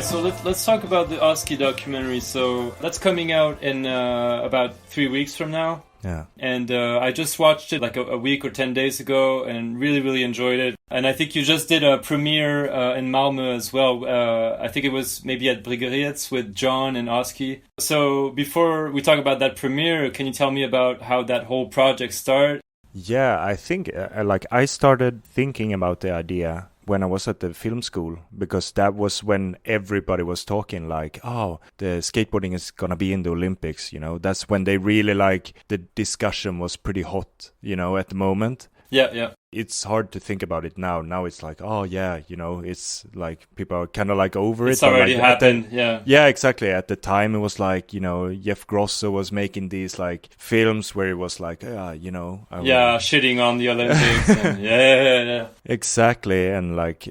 So let's talk about the Oski documentary. So that's coming out in about 3 weeks from now. Yeah. And I just watched it like a week or 10 days ago and really enjoyed it. And I think you just did a premiere in Malmö as well. I think it was maybe at Bryggeriets with John and Oski. So before we talk about that premiere, can you tell me about how that whole project started? Yeah, I think I started thinking about the idea when I was at the film school, because that was when everybody was talking like, the skateboarding is gonna be in the Olympics, that's when they really like the discussion was pretty hot, at the moment. Yeah. It's hard to think about it now. Now it's like, it's like people are kind of like over it. It's already happened, yeah. Yeah, exactly. At the time, it was like, Jeff Grosso was making these like films where it was like, shitting on the Olympics. And, yeah. Yeah. Exactly. And like,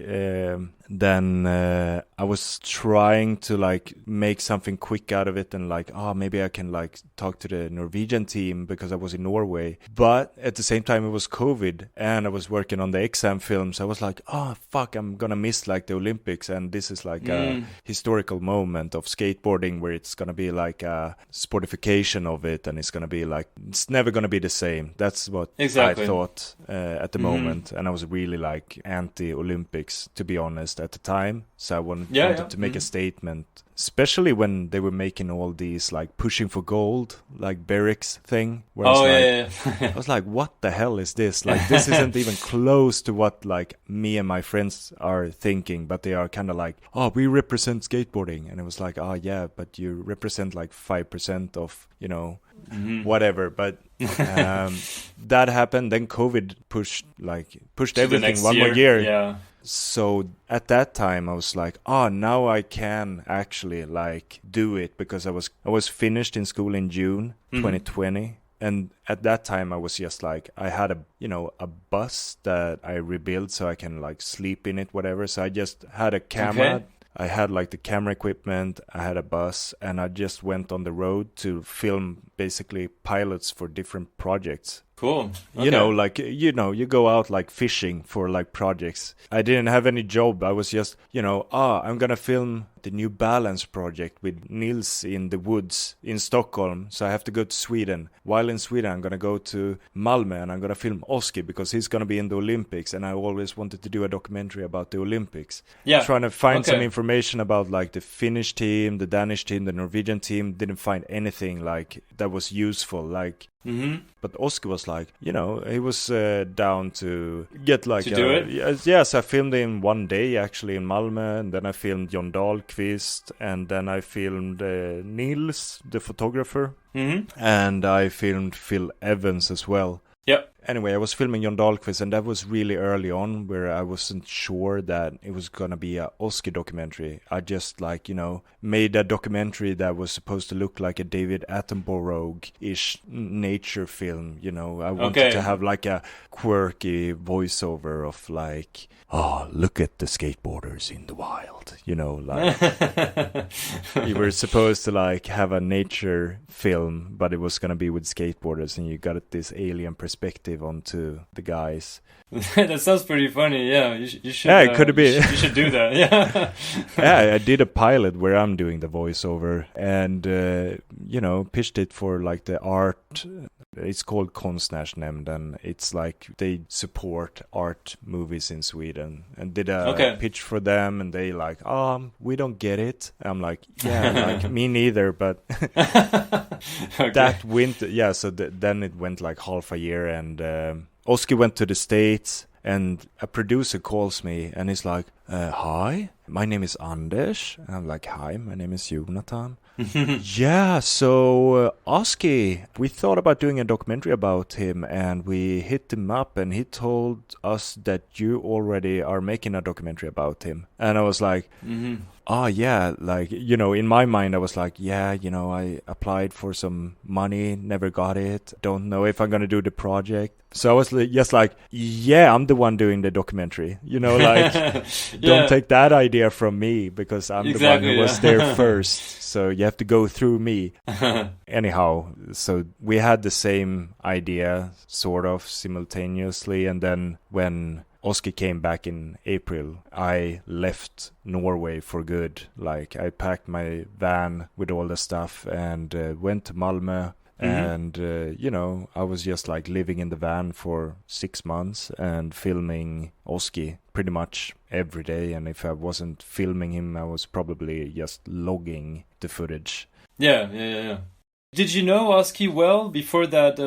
then I was trying to like make something quick out of it and like, maybe I can like talk to the Norwegian team because I was in Norway. But at the same time, it was COVID and I was working on the exam films. I was like, fuck, I'm gonna miss like the Olympics, and this is like a historical moment of skateboarding where it's gonna be like a sportification of it, and it's gonna be like, it's never gonna be the same. That's what I thought at the moment, and I was really like anti-Olympics, to be honest, at the time. So I wanted to make a statement, especially when they were making all these like pushing for gold, like Beric's thing. Where I was like, what the hell is this? Like, this isn't even close to what like me and my friends are thinking, but they are kind of like, we represent skateboarding. And it was like, yeah, but you represent like 5% of, you know, whatever. But that happened. Then COVID pushed everything one more year. Yeah. So at that time I was like, now I can actually like do it, because I was finished in school in June 2020. And at that time I was just like, I had a bus that I rebuilt so I can like sleep in it, whatever. So I just had a camera. Okay. I had like the camera equipment, I had a bus, and I just went on the road to film basically pilots for different projects. Cool. Okay. You go out like fishing for like projects. I didn't have any job. I was just, I'm gonna film the New Balance project with Nils in the woods in Stockholm. So I have to go to Sweden. While in Sweden, I'm gonna go to Malmö and I'm gonna film Oski because he's gonna be in the Olympics. And I always wanted to do a documentary about the Olympics. Yeah. Trying to find some information about like the Finnish team, the Danish team, the Norwegian team. Didn't find anything like that was useful. Like. But Oski was like, he was down to get like do it. Yes, I filmed him one day actually in Malmö, and then I filmed Jon Dahlqvist, and then I filmed Nils, the photographer, and I filmed Phil Evans as well. Yep. Anyway, I was filming Jon Dahlqvist, and that was really early on where I wasn't sure that it was going to be a Oski documentary. I just made a documentary that was supposed to look like a David Attenborough-ish nature film, I wanted to have like a quirky voiceover of like, look at the skateboarders in the wild, like you were supposed to like have a nature film, but it was going to be with skateboarders, and you got this alien perspective onto the guys. That sounds pretty funny. Yeah, you should. Yeah, it could be. You should do that. Yeah. Yeah, I did a pilot where I'm doing the voiceover, and pitched it for like the art. It's called Konstnärsnämnd, and it's like they support art movies in Sweden, and did a pitch for them, and they like, we don't get it. I'm like, like me neither, but that winter, so then it went like half a year, and Oski went to the States, and a producer calls me, and he's like, hi, my name is Anders. And I'm like, hi, my name is Jonathan. Yeah, so Oski, we thought about doing a documentary about him, and we hit him up, and he told us that you already are making a documentary about him. And I was like, yeah, like, in my mind I was like, I applied for some money, never got it, don't know if I'm gonna do the project. So I was just like, I'm the one doing the documentary, like, don't take that idea from me, because I'm the one who was there first. So you have to go through me. Anyhow, so we had the same idea sort of simultaneously. And then when Oski came back in April, I left Norway for good. Like, I packed my van with all the stuff and went to Malmö. And, I was just like living in the van for 6 months and filming Oski pretty much every day. And if I wasn't filming him, I was probably just logging the footage. Yeah. Did you know Oski well before that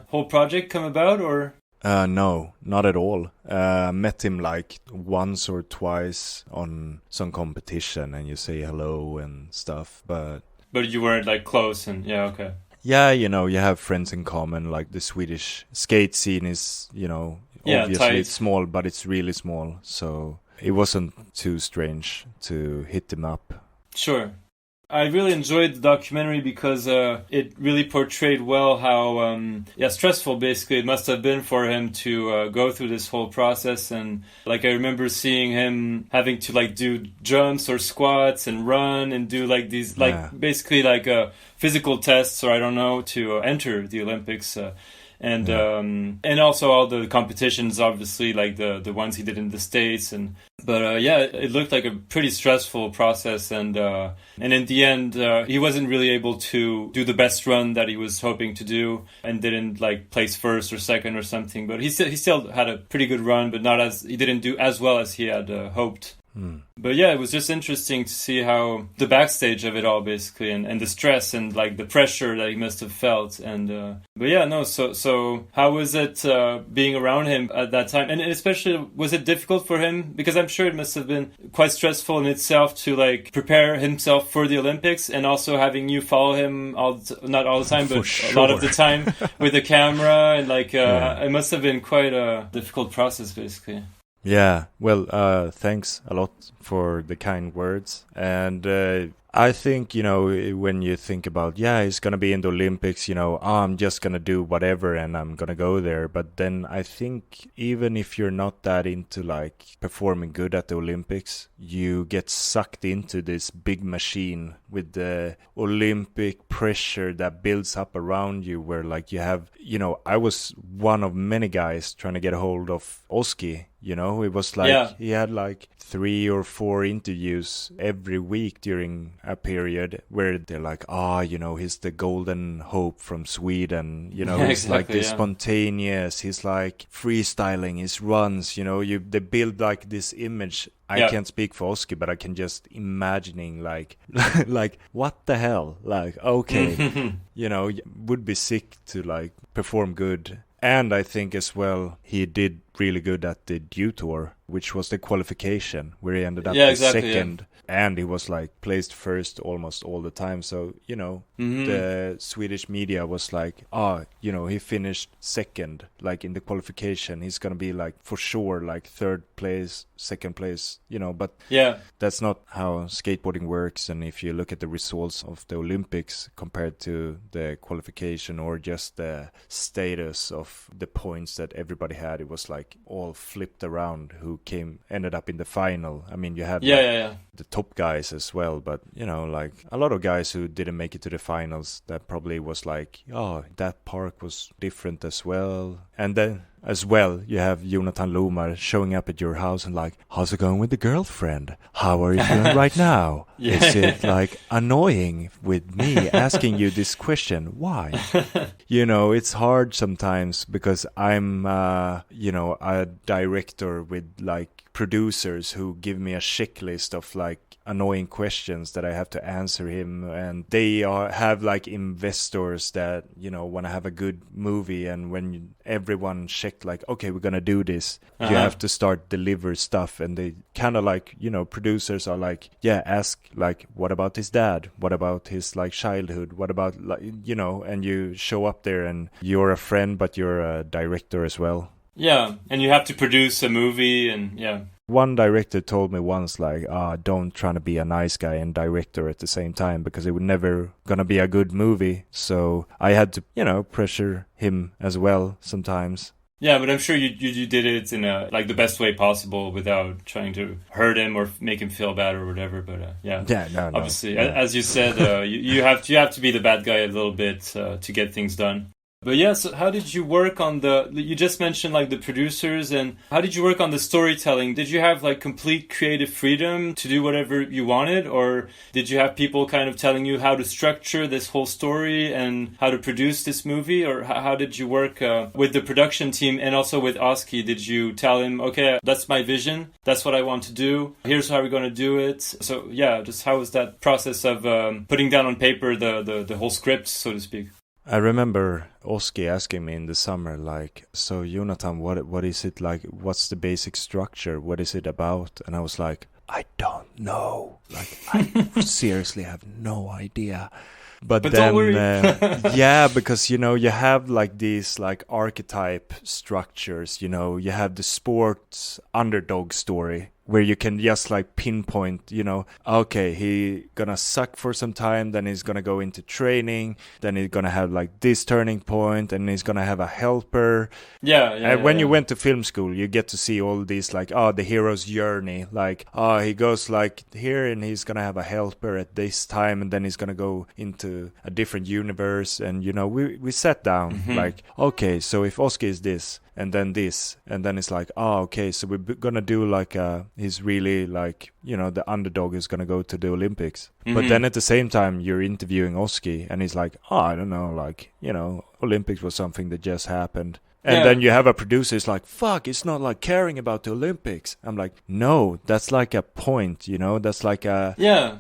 whole project come about, or? No, not at all. Met him like once or twice on some competition, and you say hello and stuff, but you weren't like close, and okay. Yeah, you have friends in common. Like the Swedish skate scene is, obviously tight. It's small, but it's really small. So it wasn't too strange to hit him up. Sure. I really enjoyed the documentary because it really portrayed well how stressful basically it must have been for him to go through this whole process. And like I remember seeing him having to like do jumps or squats and run and do like these basically like physical tests, or I don't know, to enter the Olympics. And also all the competitions, obviously, like the ones he did in the States, but it looked like a pretty stressful process, and in the end he wasn't really able to do the best run that he was hoping to do, and didn't like place first or second or something, but he still had a pretty good run, but he didn't do as well as he had hoped. But yeah, it was just interesting to see how the backstage of it all, basically, and the stress and like the pressure that he must have felt. So how was it being around him at that time? And especially, was it difficult for him? Because I'm sure it must have been quite stressful in itself to like prepare himself for the Olympics, and also having you follow him not all the time, but a lot of the time with the camera, and like it must have been quite a difficult process, basically. Yeah, well, thanks a lot for the kind words. And I think, when you think about, he's going to be in the Olympics, I'm just going to do whatever and I'm going to go there. But then I think even if you're not that into like performing good at the Olympics, you get sucked into this big machine with the Olympic pressure that builds up around you, where like you have, I was one of many guys trying to get a hold of Oski. It was like he had like 3 or 4 interviews every week during a period where they're like, he's the golden hope from Sweden. He's like this spontaneous, he's like freestyling his runs, they build like this image. I can't speak for Oski, but I can just imagining like what the hell? Like, okay, would be sick to like perform good. And I think as well, he did really good at the due tour, which was the qualification, where he ended up second. And he was like placed first almost all the time. So, the Swedish media was like, he finished second, like in the qualification. He's going to be like for sure, like third place, second place, but that's not how skateboarding works. And if you look at the results of the Olympics compared to the qualification or just the status of the points that everybody had, it was like all flipped around who ended up in the final. I mean, you had the top guys as well, but like a lot of guys who didn't make it to the finals, that probably was like, that park was different as well. And then as well, you have Jonathan Lomar showing up at your house and like, how's it going with the girlfriend? How are you doing right now? Is it like annoying with me asking you this question? Why? It's hard sometimes because I'm a director with like producers who give me a checklist of like annoying questions that I have to answer him, and they have like investors that want to have a good movie, and when everyone checked like, okay, we're gonna do this, you have to start deliver stuff, and they kind of like producers are like, ask like, what about his dad, what about his like childhood, what about like and you show up there and you're a friend but you're a director as well. And you have to produce a movie, and one director told me once, like, don't try to be a nice guy and director at the same time, because it would never gonna be a good movie. So I had to, pressure him as well sometimes. Yeah, but I'm sure you did it in like the best way possible without trying to hurt him or make him feel bad or whatever. But obviously, as you said, you have to be the bad guy a little bit to get things done. But so how did you work on you just mentioned like the producers, and how did you work on the storytelling? Did you have like complete creative freedom to do whatever you wanted, or did you have people kind of telling you how to structure this whole story and how to produce this movie? Or how did you work with the production team and also with Oski? Did you tell him, okay, that's my vision, that's what I want to do, here's how we're going to do it? So just how was that process of putting down on paper the whole script, so to speak? I remember Oski asking me in the summer, like, so Jonathan, what is it like? What's the basic structure? What is it about? And I was like, I don't know. Like, I seriously have no idea. But then, don't worry. Because, you have like these like archetype structures, you have the sports underdog story, where you can just like pinpoint, okay, he gonna suck for some time, then he's gonna go into training, then he's gonna have like this turning point, and he's gonna have a helper. And when you went to film school, you get to see all these like, the hero's journey, like, he goes like here and he's gonna have a helper at this time, and then he's gonna go into a different universe. And we sat down like, okay, so if Oski is this and then this, and then it's like, okay, so we're gonna do like he's really like, the underdog is gonna go to the Olympics. But then at the same time you're interviewing Oski and he's like, I don't know, like, Olympics was something that just happened. And then you have a producer who's like, fuck, it's not like caring about the Olympics. I'm like, no, that's like a point, that's like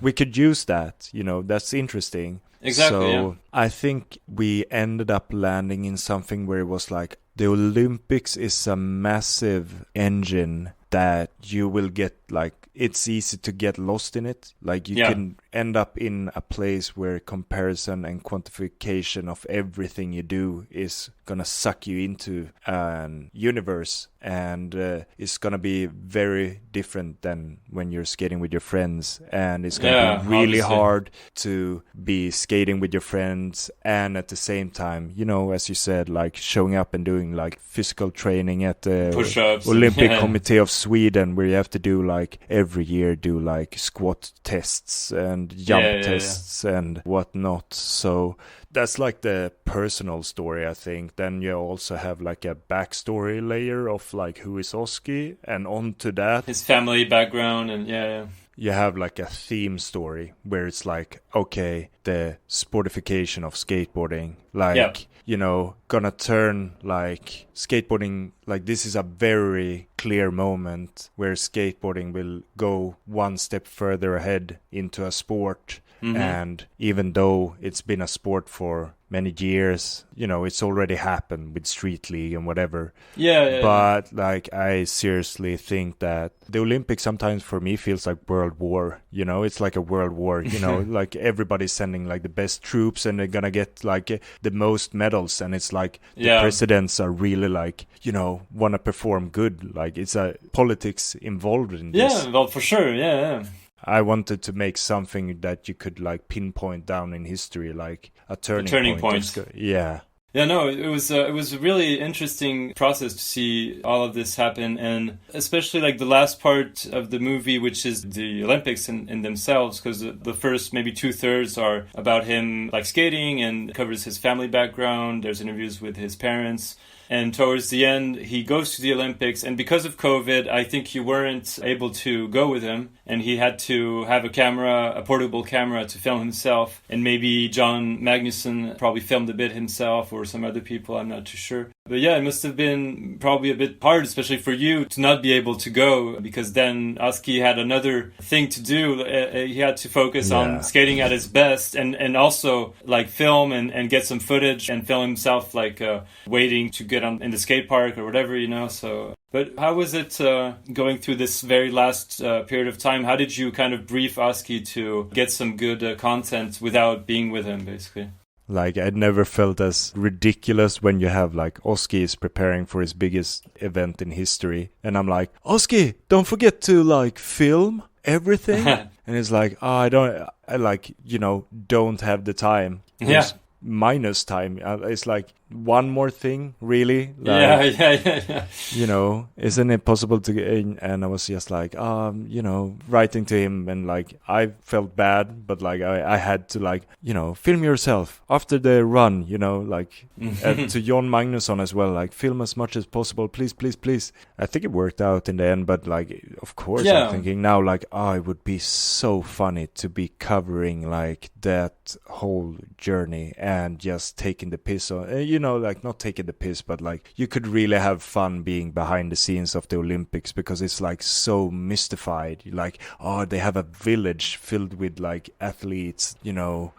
we could use that, that's interesting. Exactly. So I think we ended up landing in something where it was like, the Olympics is a massive engine that you will get, like, it's easy to get lost in it. Like, you can end up in a place where comparison and quantification of everything you do is gonna suck you into an universe, and it's gonna be very different than when you're skating with your friends. And it's gonna be really hard to be skating with your friends and at the same time, as you said, like showing up and doing like physical training at the push-ups, Olympic Committee of Sweden, where you have to do like every year do like squat tests and jump tests and whatnot. So that's like the personal story, I think. Then you also have like a backstory layer of like, who is Oski, and onto that his family background, and you have like a theme story where it's like, okay, the sportification of skateboarding, like, gonna turn like skateboarding, like this is a very clear moment where skateboarding will go one step further ahead into a sport. And even though it's been a sport for many years, it's already happened with Street League and whatever. But like, I seriously think that the Olympics sometimes for me feels like World War. It's like a World War. Like everybody's sending like the best troops, and they're gonna get like the most medals, and it's like the presidents are really like, want to perform good. Like, it's a politics involved in this. Well, for sure. I wanted to make something that you could like pinpoint down in history, like a turning point. Yeah, no, it was a really interesting process to see all of this happen, and especially like the last part of the movie, which is the Olympics in themselves, because the first maybe 2/3 are about him like skating and covers his family background. There's interviews with his parents. And towards the end, he goes to the Olympics. And because of COVID, I think you weren't able to go with him. And he had to have a portable camera to film himself. And maybe John Magnusson probably filmed a bit himself, or some other people, I'm not too sure. But yeah, it must have been probably a bit hard, especially for you, to not be able to go. Because then Oski had another thing to do. He had to focus on skating at his best. And also like film and get some footage and film himself like waiting to get in the skate park or whatever, so. But how was it going through this very last period of time? How did you kind of brief Oski to get some good content without being with him, basically? Like, I'd never felt as ridiculous when you have like Oski is preparing for his biggest event in history, and I'm like, Oski, don't forget to like film everything. And it's like, I don't have the time. Minus time. It's like, one more thing, really? Like, isn't it possible to get in? And I was just like, writing to him, and like, I felt bad, but like, I had to like, film yourself after the run, like, to Jon Magnusson as well, like, film as much as possible, please, please, please. I think it worked out in the end, but like, of course, I'm thinking now, like, it would be so funny to be covering like that whole journey and just taking the piss on, like, not taking the piss, but like, you could really have fun being behind the scenes of the Olympics, because it's like so mystified. Like, they have a village filled with like athletes,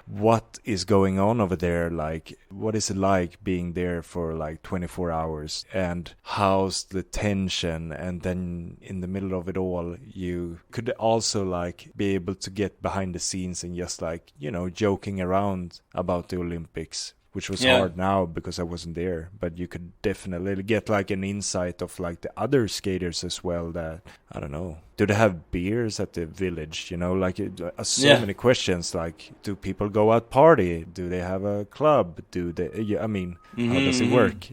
what is going on over there? Like, what is it like being there for like 24 hours, and how's the tension? And then in the middle of it all, you could also like be able to get behind the scenes and just like, joking around about the Olympics. which was hard now because I wasn't there. But you could definitely get like an insight of like the other skaters as well. That I don't know. Do they have beers at the village? You know, like so many questions. Like, do people go out party? Do they have a club? Do they? I mean, how does it work?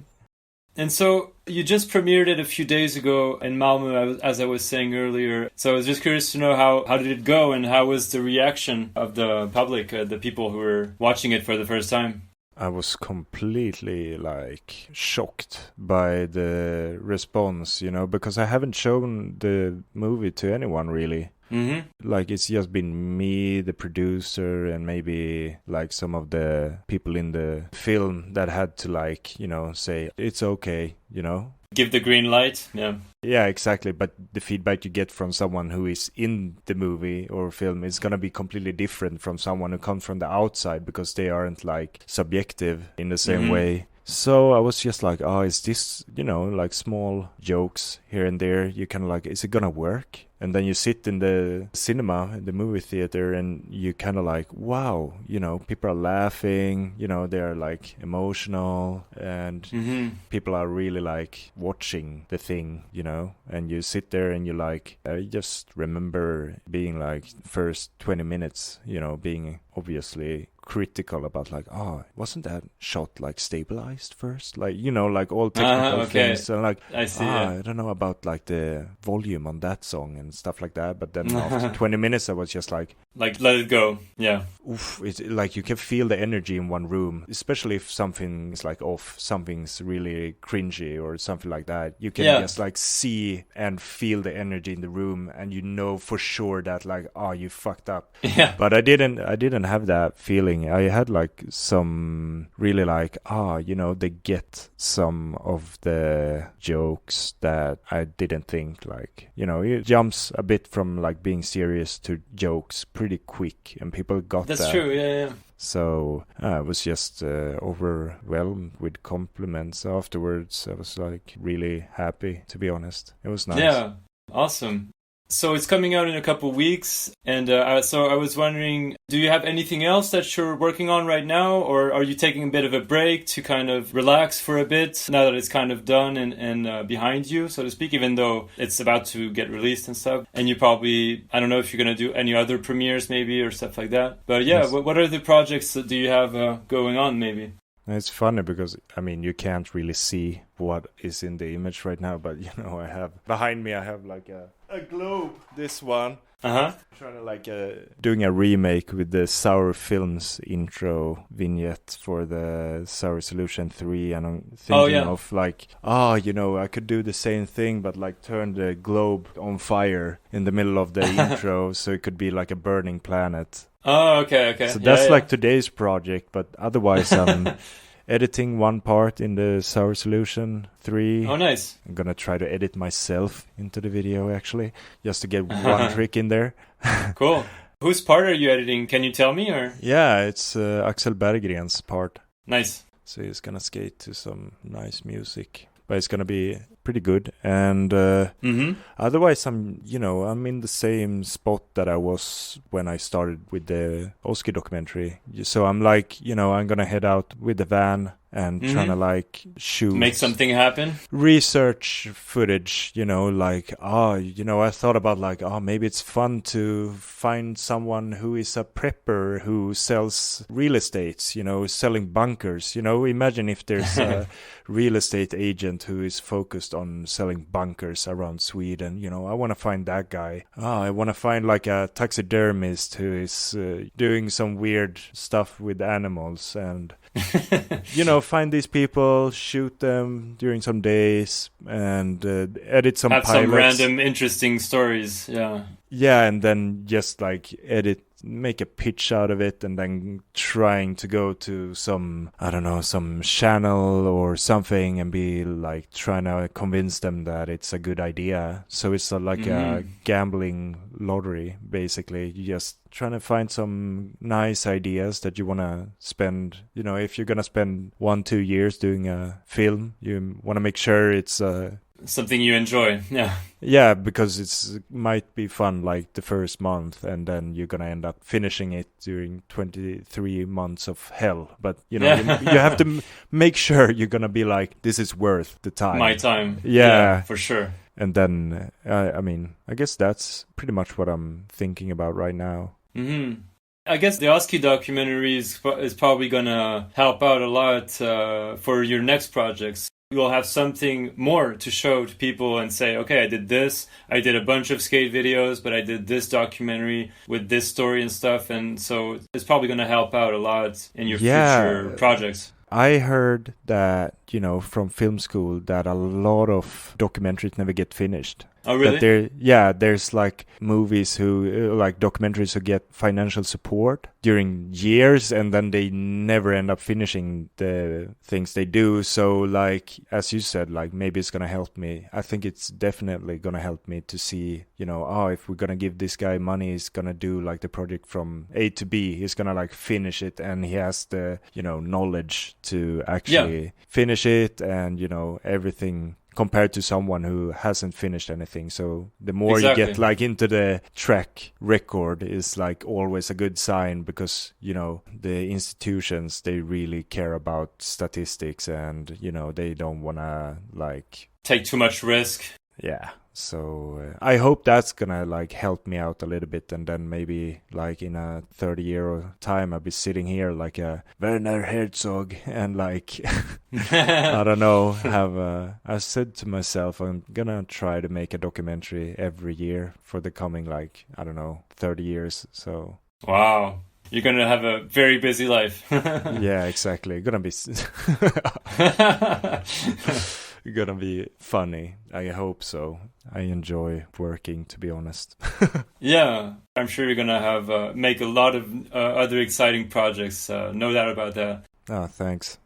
And so you just premiered it a few days ago in Malmö, as I was saying earlier. So I was just curious to know how did it go and how was the reaction of the public, the people who were watching it for the first time? I was completely like shocked by the response, you know, because I haven't shown the movie to anyone really. Like it's just been me, the producer, and maybe like some of the people in the film that had to like, you know, say it's okay, you know. Give the green light, Yeah, exactly. But the feedback you get from someone who is in the movie or film is going to be completely different from someone who comes from the outside because they aren't like subjective in the same way. So I was just like, oh, is this, you know, like small jokes here and there? You kind of like, is it going to work? And then you sit in the cinema, in the movie theater, and you kind of like, wow, you know, people are laughing, you know, they're like emotional, and people are really like watching the thing, you know, and you sit there and you like, I just remember being like first 20 minutes, you know, being obviously critical about like, oh, wasn't that shot like stabilized first? Like, you know, like all technical things. And like, I see, I don't know about like the volume on that song and stuff like that. But then after 20 minutes, I was just like let it go. Yeah. Oof, it's like you can feel the energy in one room, especially if something's like off, something's really cringy or something like that. You can just like see and feel the energy in the room, and you know for sure that like, oh, you fucked up. Yeah. But I didn't have that feeling. I had like some really like, you know, they get some of the jokes that I didn't think, like, you know, it jumps a bit from like being serious to jokes pretty quick, and people got that. That's true, yeah. So I was just overwhelmed with compliments afterwards. I was like really happy, to be honest. It was nice. Yeah, awesome. So it's coming out in a couple weeks, and so I was wondering, do you have anything else that you're working on right now, or are you taking a bit of a break to kind of relax for a bit now that it's kind of done and behind you, so to speak, even though it's about to get released and stuff? And you probably, I don't know if you're going to do any other premieres maybe or stuff like that. But yeah, yes. What are the projects that do you have going on maybe? It's funny because, I mean, you can't really see what is in the image right now, but, you know, behind me I have like a globe, this one. I'm trying to like doing a remake with the Sour Films intro vignette for the Sour Solution 3, and I'm thinking of like, you know, I could do the same thing but like turn the globe on fire in the middle of the intro, so it could be like a burning planet. Oh, okay. So that's like today's project, but otherwise I'm editing one part in the Sour Solution 3. Oh, nice. I'm gonna try to edit myself into the video, actually, just to get one trick in there. Cool. Whose part are you editing? Can you tell me? Or yeah, it's Axel Berggren's part. Nice. So he's gonna skate to some nice music, but it's gonna be pretty good. And otherwise I'm in the same spot that I was when I started with the Oski documentary. So I'm like, you know, I'm gonna head out with the van and trying to like shoot, make something happen, research footage, you know, like I thought about like, maybe it's fun to find someone who is a prepper who sells real estates, you know, selling bunkers. You know, imagine if there's a real estate agent who is focused on selling bunkers around Sweden. You know, I want to find that guy. I want to find like a taxidermist who is doing some weird stuff with animals, and you know, find these people, shoot them during some days, and edit some pilots. Some random interesting stories. Yeah, and then just like make a pitch out of it, and then trying to go to some, I don't know, some channel or something, and be like trying to convince them that it's a good idea. So it's like a gambling lottery, basically. You just trying to find some nice ideas that you want to spend, you know, if you're going to spend 1-2 years doing a film, you want to make sure it's a something you enjoy. Yeah. Yeah, because it might be fun like the first month, and then you're gonna end up finishing it during 23 months of hell. But you know, you have to make sure you're gonna be like, this is worth the time. My time. Yeah, for sure. And then, I mean, I guess that's pretty much what I'm thinking about right now. Mm-hmm. I guess the Oski documentary is probably gonna help out a lot for your next projects. You'll have something more to show to people and say, okay, I did this. I did a bunch of skate videos, but I did this documentary with this story and stuff. And so it's probably going to help out a lot in your future projects. I heard that, you know, from film school that a lot of documentaries never get finished. Oh, really? There's like movies like documentaries who get financial support during years, and then they never end up finishing the things they do. So like, as you said, like maybe it's going to help me. I think it's definitely going to help me to see, you know, if we're going to give this guy money, he's going to do like the project from A to B. He's going to like finish it, and he has the, you know, knowledge to actually finish it, and, you know, everything compared to someone who hasn't finished anything. So the more you get like into the track record is like always a good sign, because, you know, the institutions, they really care about statistics, and, you know, they don't want to like take too much risk. Yeah. So I hope that's gonna like help me out a little bit, and then maybe like in a 30-year time I'll be sitting here like a Werner Herzog and like I don't know, I said to myself I'm gonna try to make a documentary every year for the coming like, I don't know, 30 years. So wow, you're gonna have a very busy life. Yeah, exactly. Gonna be gonna be funny. I hope so. I enjoy working, to be honest. Yeah, I'm sure you're gonna have make a lot of other exciting projects. No doubt about that. Oh, thanks.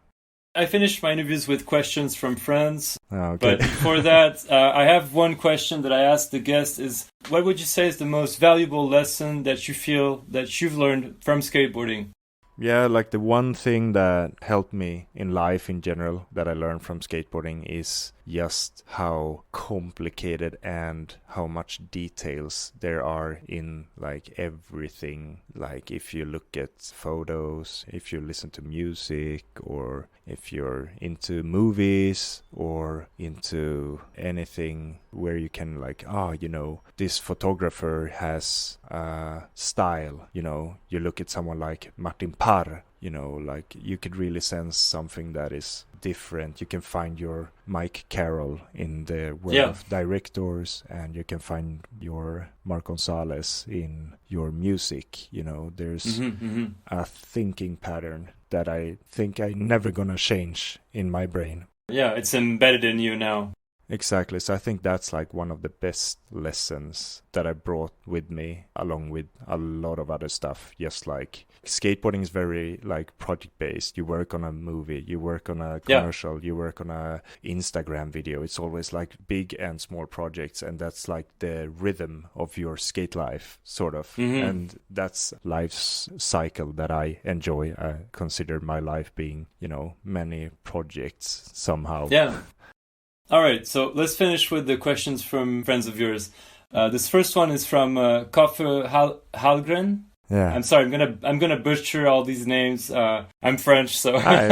I finished my interviews with questions from friends. Oh, okay. But before that, I have one question that I asked the guest is, what would you say is the most valuable lesson that you feel that you've learned from skateboarding? Yeah, like the one thing that helped me in life in general that I learned from skateboarding is just how complicated and how much details there are in like everything. Like if you look at photos, if you listen to music, or if you're into movies or into anything where you can like, you know, this photographer has style, you know, you look at someone like Martin Parr, you know, like you could really sense something that is different. You can find your Mike Carroll in the world of directors, and you can find your Mark Gonzalez in your music. You know, there's a thinking pattern that I think I'm never gonna change in my brain. Yeah, it's embedded in you now. Exactly. So I think that's like one of the best lessons that I brought with me, along with a lot of other stuff. Just like skateboarding is very like project based. You work on a movie, you work on a commercial, you work on a Instagram video. It's always like big and small projects, and that's like the rhythm of your skate life, sort of. And that's life's cycle that I enjoy. I consider my life being, you know, many projects somehow. Yeah. All right, so let's finish with the questions from friends of yours. This first one is from Koffe Hallgren. Yeah. I'm sorry, I'm gonna butcher all these names. I'm French, so I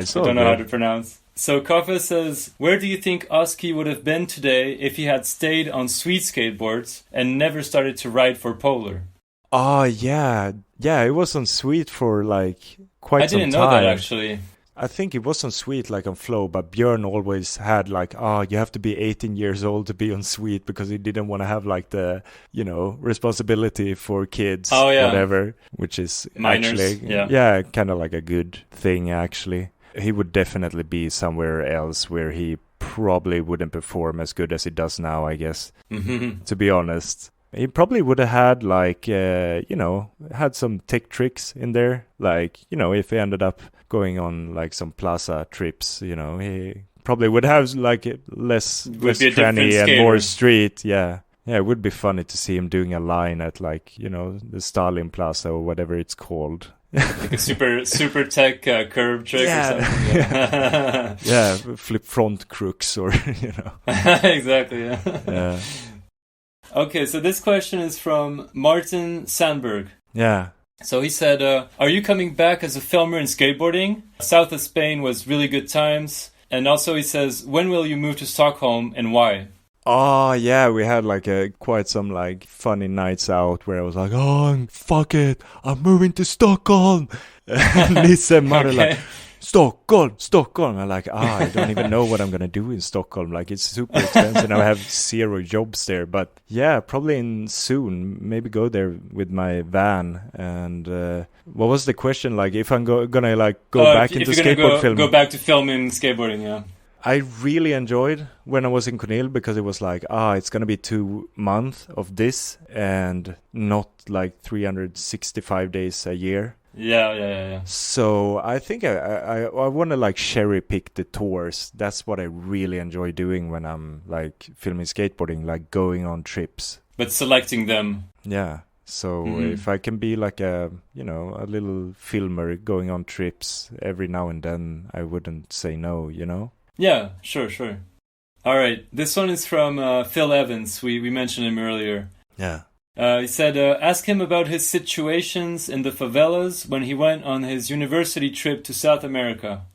don't know how to pronounce. So Koffe says, where do you think Oski would have been today if he had stayed on Sweet Skateboards and never started to ride for Polar? Oh, yeah. Yeah, it was on Sweet for like quite some time. I didn't know that, actually. I think it wasn't Sweet like on Flow, but Björn always had like, you have to be 18 years old to be on Sweet, because he didn't want to have like the, you know, responsibility for kids, whatever, which is minors, actually, kind of like a good thing, actually. He would definitely be somewhere else where he probably wouldn't perform as good as he does now, I guess, to be honest. He probably would have had like, you know, had some tech tricks in there. Like, you know, if he ended up going on like some plaza trips, you know, he probably would have like less tranny and more street. Yeah. Yeah, it would be funny to see him doing a line at like, you know, the Stalin Plaza or whatever it's called. Like a super tech curve trick or something. Yeah. Yeah, flip front crooks or, Exactly, yeah. Yeah. Okay, so this question is from Martin Sandberg. Yeah. So he said, are you coming back as a filmer in skateboarding? South of Spain was really good times. And also he says, when will you move to Stockholm and why? Oh, yeah, we had like quite some like funny nights out where I was like, oh, fuck it, I'm moving to Stockholm. And Lisa and Mother like, Stockholm. I'm like, I don't even know what I'm going to do in Stockholm. Like, it's super expensive. I have 0 jobs there. But yeah, probably soon, maybe go there with my van. And what was the question? Like, if I'm gonna like go back into skateboard filming? Go back to filming skateboarding, yeah. I really enjoyed when I was in Cornell because it was like, it's going to be 2 months of this and not like 365 days a year. Yeah. So I think I want to like cherry pick the tours. That's what I really enjoy doing when I'm like filming skateboarding, like going on trips. But selecting them. Yeah. So if I can be like a little filmer going on trips every now and then, I wouldn't say no, Yeah, sure. All right, this one is from Phil Evans. We mentioned him earlier. Yeah. He said, ask him about his situations in the favelas when he went on his university trip to South America.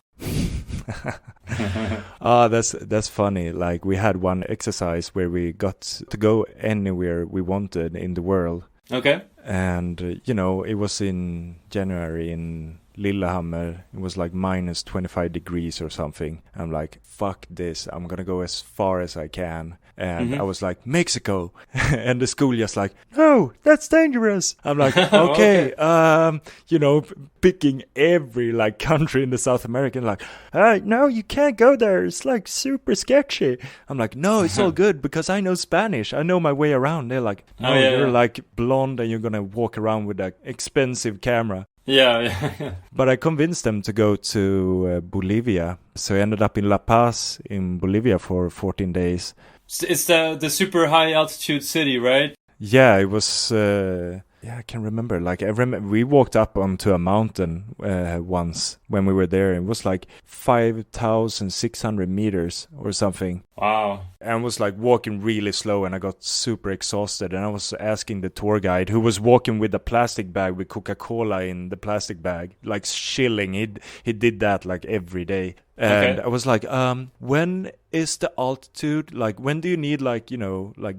That's funny. Like, we had one exercise where we got to go anywhere we wanted in the world. Okay. And, it was in January in Lillehammer. It was like minus 25 degrees or something. I'm like, fuck this. I'm going to go as far as I can. And I was like, Mexico. And the school just like, no, that's dangerous. I'm like, okay. Picking every like country in the South American, like, no, you can't go there. It's like super sketchy. I'm like, no, it's all good because I know Spanish. I know my way around. They're like, no, you're like blonde and you're going to walk around with an expensive camera. Yeah. But I convinced them to go to Bolivia. So I ended up in La Paz in Bolivia for 14 days. It's the super high altitude city, right? Yeah, it was... I can remember. Like, we walked up onto a mountain once when we were there. It was like 5,600 meters or something. Wow. And was like walking really slow, and I got super exhausted. And I was asking the tour guide, who was walking with a plastic bag with Coca-Cola in the plastic bag, like shilling. He did that like every day. And I was like, when is the altitude? Like, when do you need like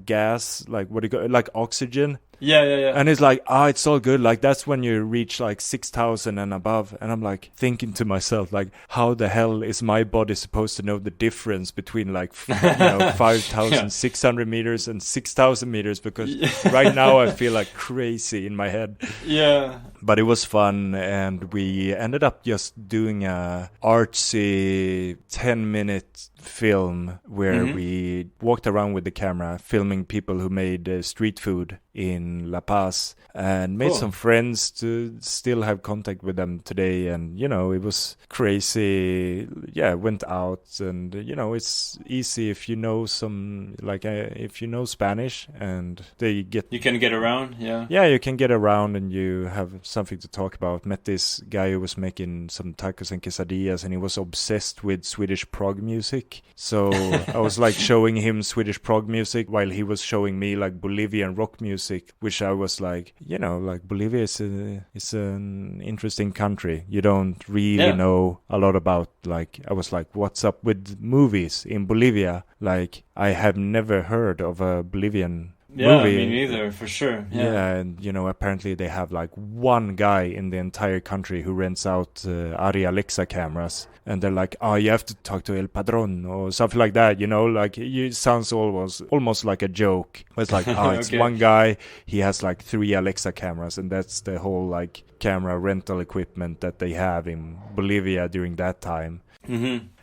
gas? Like, what do you go? Like oxygen? Yeah. And it's like, it's all good. Like, that's when you reach like 6,000 and above. And I'm like thinking to myself, like, how the hell is my body supposed to know the difference between like 5,600 meters and 6,000 meters? Because right now I feel like crazy in my head. Yeah. But it was fun, and we ended up just doing a artsy 10-minute film where we walked around with the camera filming people who made street food in La Paz and made some friends to still have contact with them today. And it was crazy. Went out, and it's easy if you know some, like, if you know Spanish, and you can get around. You can get around and you have something to talk about. Met this guy who was making some tacos and quesadillas, and he was obsessed with Swedish prog music. So I was like showing him Swedish prog music while he was showing me like Bolivian rock music, which I was like, like Bolivia is an interesting country. You don't really know a lot about, like, I was like, what's up with movies in Bolivia? Like, I have never heard of a Bolivian movie. Me neither, for sure. And apparently they have like one guy in the entire country who rents out Arri Alexa cameras, and they're like, you have to talk to El Padron or something like that. Like, it sounds almost like a joke. It's like, it's one guy, he has like 3 Alexa cameras, and that's the whole like camera rental equipment that they have in Bolivia during that time.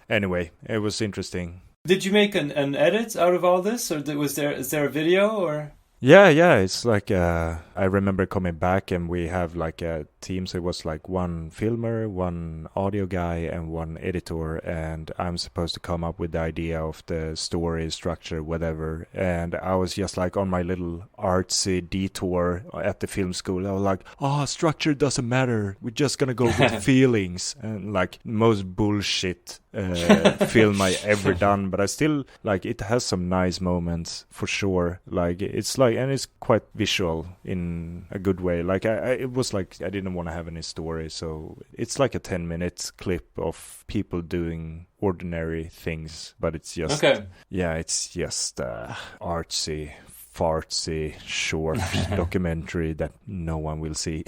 Anyway, it was interesting. Did you make an edit out of all this, or is there a video, or? Yeah, it's like I remember coming back and we have like a team, so it was like one filmer, one audio guy and one editor, and I'm supposed to come up with the idea of the story, structure, whatever, and I was just like on my little artsy detour at the film school. I was like, structure doesn't matter, we're just gonna go with feelings, and like most bullshit film I ever done, but I still like it has some nice moments for sure. Like it's like, and it's quite visual in a good way. Like it was like I didn't want to have any story, so it's like a 10-minute clip of people doing ordinary things, but it's just it's just artsy fartsy short documentary that no one will see.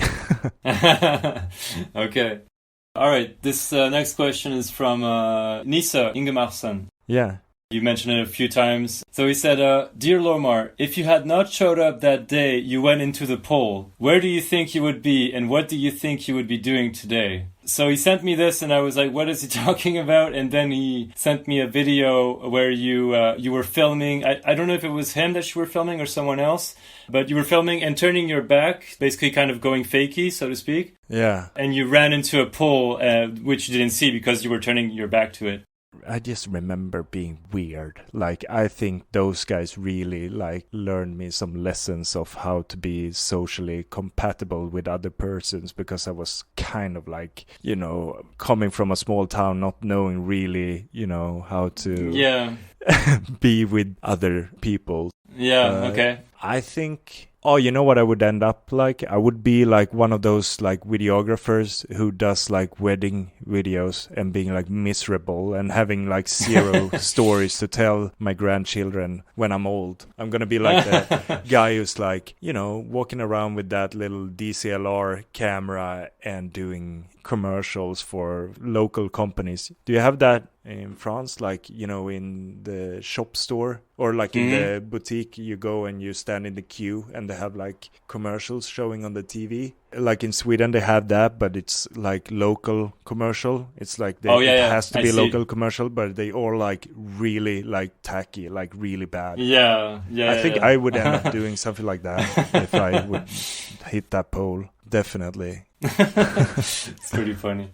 Okay. All right, this next question is from Nisa Ingemarsson. Yeah. You mentioned it a few times. So he said, Dear Lomar, if you had not showed up that day you went into the pole, where do you think you would be and what do you think you would be doing today? So he sent me this and I was like, what is he talking about? And then he sent me a video where you were filming. I don't know if it was him that you were filming or someone else, but you were filming and turning your back, basically kind of going fakey, so to speak. Yeah. And you ran into a pole, which you didn't see because you were turning your back to it. I just remember being weird. Like, I think those guys really, like, learned me some lessons of how to be socially compatible with other persons, because I was kind of like, you know, coming from a small town, not knowing really, you know, how to be with other people. Yeah, okay. I think... Oh, you know what I would end up like? I would be like one of those like videographers who does like wedding videos and being like miserable and having like zero stories to tell my grandchildren when I'm old. I'm gonna be like the guy who's like, you know, walking around with that little DSLR camera and doing commercials for local companies. Do you have that in France? Like, you know, in the shop store or like in the boutique, you go and you stand in the queue and they have like commercials showing on the TV. Like in Sweden, they have that, but it's like local commercial. It's like it has to be local commercial, but they all like really like tacky, like really bad. I think I would end up doing something like that if I would hit that pole. Definitely. It's pretty funny.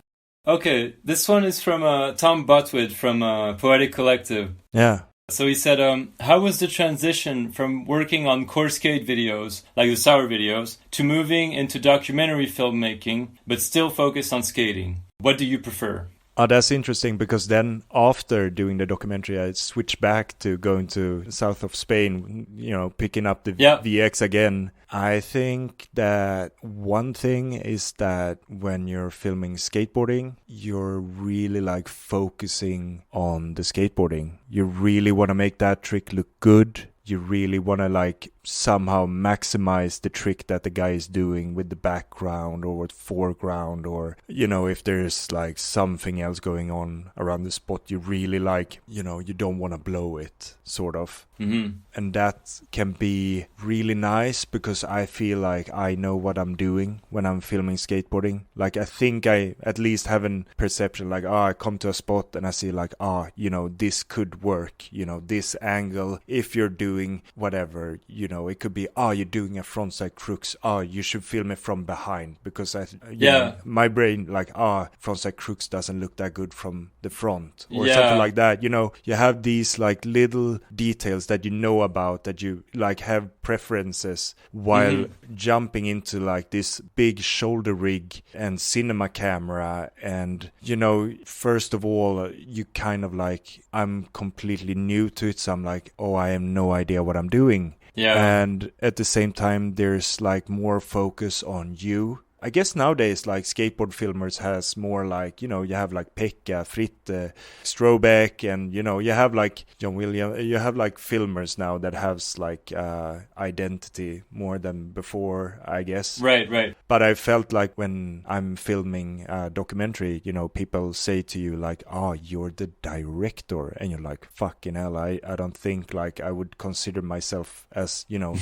Okay, this one is from Tom Butwood from Poetic Collective. Yeah. So he said, how was the transition from working on course skate videos, like the Sour videos, to moving into documentary filmmaking, but still focused on skating? What do you prefer? Oh, that's interesting, because then after doing the documentary, I switched back to going to south of Spain, you know, picking up the VX again. I think that one thing is that when you're filming skateboarding, you're really like focusing on the skateboarding. You really want to make that trick look good. You really want to like somehow maximize the trick that the guy is doing with the background or with foreground, or, you know, if there's like something else going on around the spot, you really like, you know, you don't want to blow it, sort of. Mm-hmm. And that can be really nice because I feel like I know what I'm doing when I'm filming skateboarding. Like, I think I at least have a perception like, I come to a spot and I see like, you know, this could work, you know, this angle, if you're doing whatever, you know, it could be, you're doing a frontside crooks, you should film it from behind, because you know, my brain like, frontside crooks doesn't look that good from the front, or something like that. You know, you have these like little details that you know about, that you like have preferences, while jumping into like this big shoulder rig and cinema camera, and, you know, first of all, you kind of like, I'm completely new to it, so I'm like, I have no idea what I'm doing. And at the same time, there's like more focus on you. I guess nowadays, like, skateboard filmers has more like, you know, you have like Pekka, Fritte, Strobeck, and, you know, you have like John William, you have like filmers now that has like identity more than before, I guess. Right. But I felt like when I'm filming a documentary, you know, people say to you like, you're the director, and you're like, fucking hell, I don't think like I would consider myself as, you know,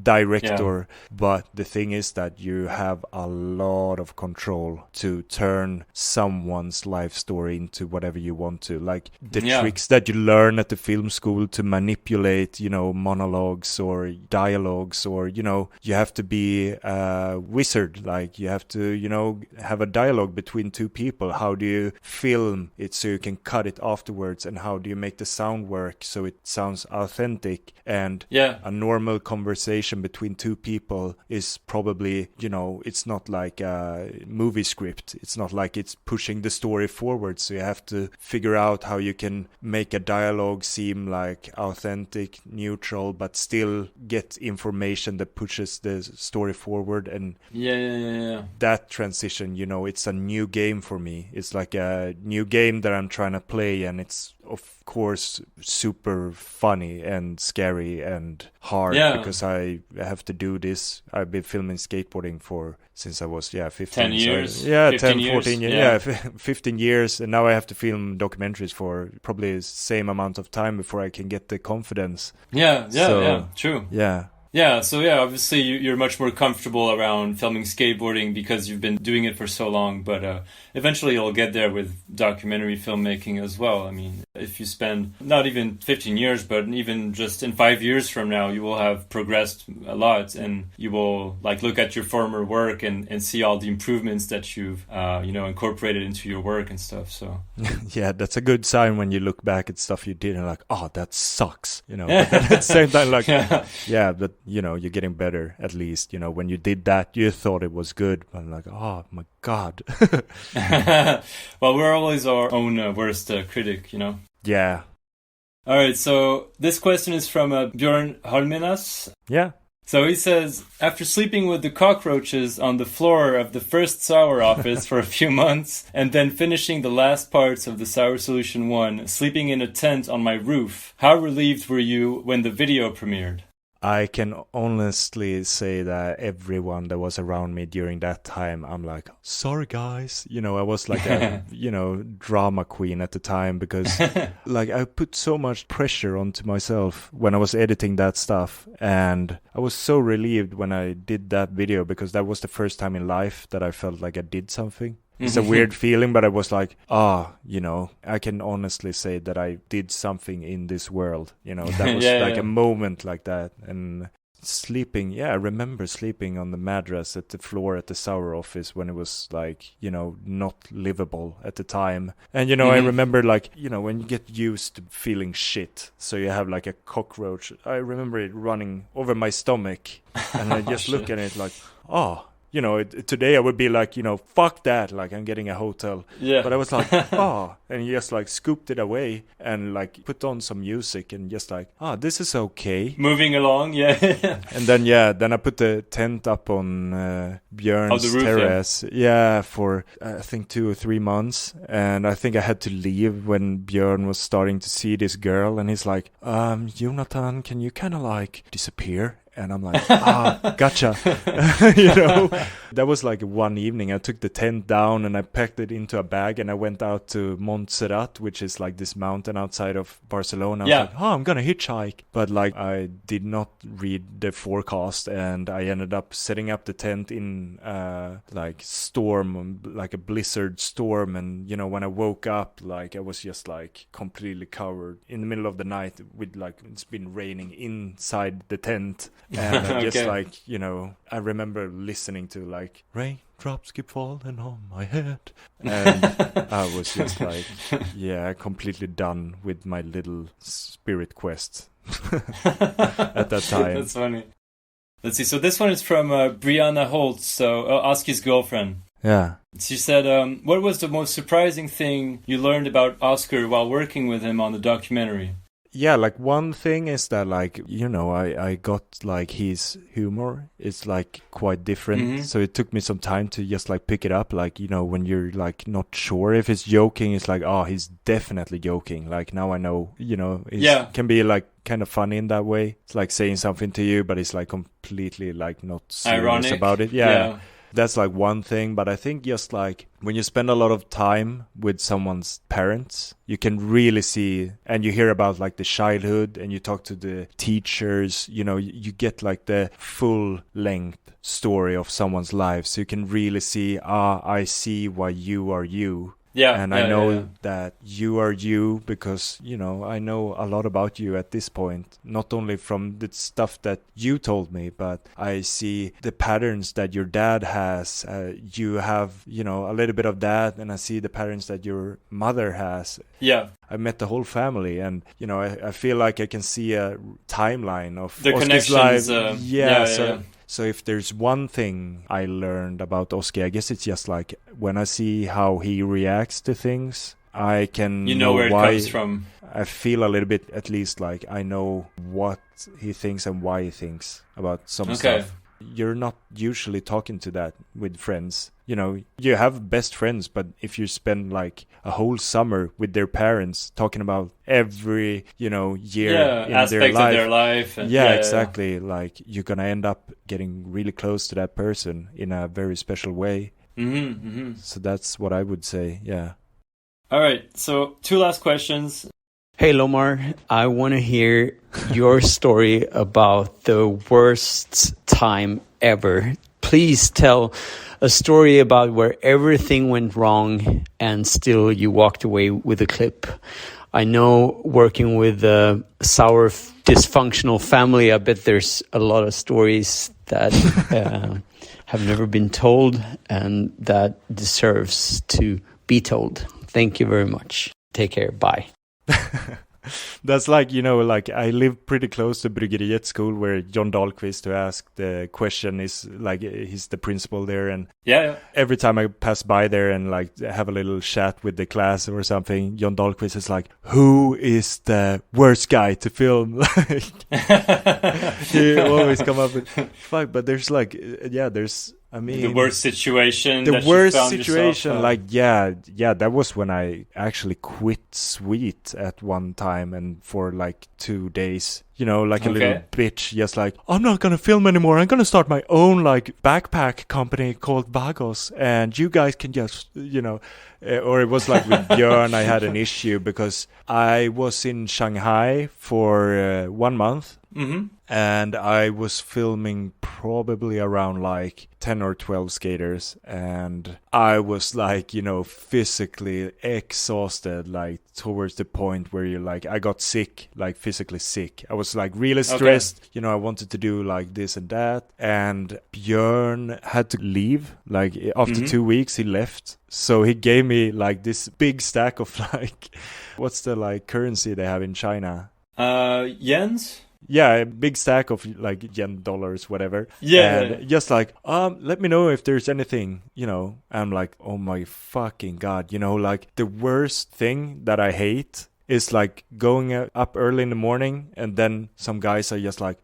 director. But the thing is that you have a lot of control to turn someone's life story into whatever you want to. Like the tricks that you learn at the film school to manipulate, monologues or dialogues, or, you have to be a wizard. Like you have to, have a dialogue between two people. How do you film it so you can cut it afterwards? And how do you make the sound work so it sounds authentic? And a normal conversation between two people is probably, it's not like a movie script. It's not like it's pushing the story forward. So you have to figure out how you can make a dialogue seem like authentic, neutral, but still get information that pushes the story forward. And that transition, it's a new game for me. It's like a new game that I'm trying to play, and it's of course super funny and scary and hard because I have to do this. I've been filming skateboarding since I was 15. 10 years. So, 10, 14 years. 15 years, and now I have to film documentaries for probably the same amount of time before I can get the confidence. True. Yeah, so obviously you're much more comfortable around filming skateboarding because you've been doing it for so long, but eventually you'll get there with documentary filmmaking as well. I mean, if you spend not even 15 years, but even just in 5 years from now, you will have progressed a lot, and you will look at your former work and see all the improvements that you've incorporated into your work and stuff. So yeah, that's a good sign when you look back at stuff you did and like, oh, that sucks, But then at the same time, like, but you're getting better at least. When you did that, you thought it was good, but like, oh my God. Well, we're always our own worst critic, Yeah. All right, so this question is from Björn Holmenas. Yeah. So he says, after sleeping with the cockroaches on the floor of the first Sour office for a few months, and then finishing the last parts of the Sour Solution 1, sleeping in a tent on my roof, how relieved were you when the video premiered? I can honestly say that everyone that was around me during that time, I'm like, sorry guys. I was like a, drama queen at the time because like I put so much pressure onto myself when I was editing that stuff. And I was so relieved when I did that video because that was the first time in life that I felt like I did something. It's a weird feeling, but I was like, I can honestly say that I did something in this world. That was a moment like that. And sleeping, I remember sleeping on the mattress at the floor at the Sour office when it was like, not livable at the time. And, I remember like, when you get used to feeling shit, so you have like a cockroach. I remember it running over my stomach and I just look at it like, today I would be like, fuck that, like I'm getting a hotel. Yeah. But I was like, and just like scooped it away and like put on some music and just like, this is okay. Moving along, And then I put the tent up on Björn's terrace. Yeah, for I think 2 or 3 months. And I think I had to leave when Björn was starting to see this girl. And he's like, Jonathan, can you kind of like disappear? And I'm like, gotcha. That was like one evening. I took the tent down and I packed it into a bag and I went out to Montserrat, which is like this mountain outside of Barcelona. I was like, I'm going to hitchhike. But like I did not read the forecast and I ended up setting up the tent in like storm, like a blizzard storm. And, when I woke up, like I was just like completely covered in the middle of the night with like it's been raining inside the tent. And I just like, I remember listening to like raindrops keep falling on my head. And I was just like, completely done with my little spirit quest at that time. That's funny. Let's see. So this one is from Brianna Holtz, so Oski's girlfriend. Yeah. She said, what was the most surprising thing you learned about Oskar while working with him on the documentary? Yeah, like one thing is that like, I got like his humor is like quite different. So it took me some time to just like pick it up. Like, when you're like not sure if he's joking, it's like, he's definitely joking. Like now I know, it can be like kind of funny in that way. It's like saying something to you, but it's like completely like not serious ironic about it. Yeah. that's like one thing. But I think just like when you spend a lot of time with someone's parents, you can really see, and you hear about like the childhood, and you talk to the teachers, you know, you get like the full length story of someone's life. So you can really see, I see why you are you. Yeah, and I know that you are you because, you know, I know a lot about you at this point, not only from the stuff that you told me, but I see the patterns that your dad has. You have, you know, a little bit of that, and I see the patterns that your mother has. Yeah. I met the whole family, and, you know, I feel like I can see a timeline of the Oski's connections. life. So if there's one thing I learned about Oski, I guess it's just like when I see how he reacts to things, I can know where it why comes from. I feel a little bit, at least, like I know what he thinks and why he thinks about some stuff. You're not usually talking to that with friends. You know, you have best friends, but if you spend like a whole summer with their parents talking about every, you know, year in aspect of their life. And exactly. Like you're going to end up getting really close to that person in a very special way. So that's what I would say. Yeah. All right. So 2 last questions. Hey, Lomar, I want to hear your story about the worst time ever. Please tell a story about where everything went wrong and still you walked away with a clip. I know working with a sour, dysfunctional family, I bet there's a lot of stories that have never been told and that deserves to be told. Thank you very much. Take care. Bye. That's like, you know, like I live pretty close to Bryggeriet school where John Dahlqvist, who asked the question, is like, he's the principal there. And every time I pass by there and like have a little chat with the class or something, John Dahlqvist is like, who is the worst guy to film? He always come up with, fuck, but there's like, there's, I mean, the worst situation. The worst situation, like that was when I actually quit Sweet at one time, and for like 2 days, you know, like a little bitch, just like, I'm not gonna film anymore. I'm gonna start my own like backpack company called Vagos, and you guys can just, you know, or it was like with Björn, I had an issue because I was in Shanghai for 1 month. And I was filming probably around like 10 or 12 skaters, and I was like, you know, physically exhausted, like towards the point where you're like, I got sick, like physically sick. I was like really stressed, you know, I wanted to do like this and that, and Björn had to leave, like after 2 weeks he left. So he gave me like this big stack of like, what's the like currency they have in China? Yens? Yeah, a big stack of like yen, dollars, whatever. Yeah. And just like, let me know if there's anything, you know. I'm like, oh my fucking God. You know, like the worst thing that I hate is like going up early in the morning and then some guys are just like,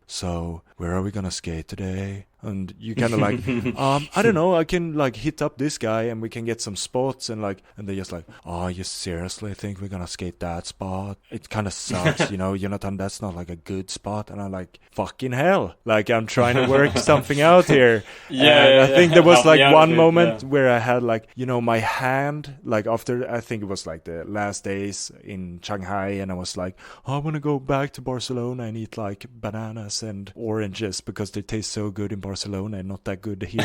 so where are we gonna skate today? And you kind of like, I don't know, I can like hit up this guy and we can get some spots, and like, and they just like, oh, you seriously think we're gonna skate that spot? It kind of sucks, you know, Jonathan, that's not like a good spot. And I'm like, fucking hell, like I'm trying to work something out here. I think there was like one moment where I had like, you know, my hand, like after, I think it was like the last days in Shanghai, and I was like, oh, I want to go back to Barcelona and eat like bananas and oranges because they taste so good in Barcelona and not that good here.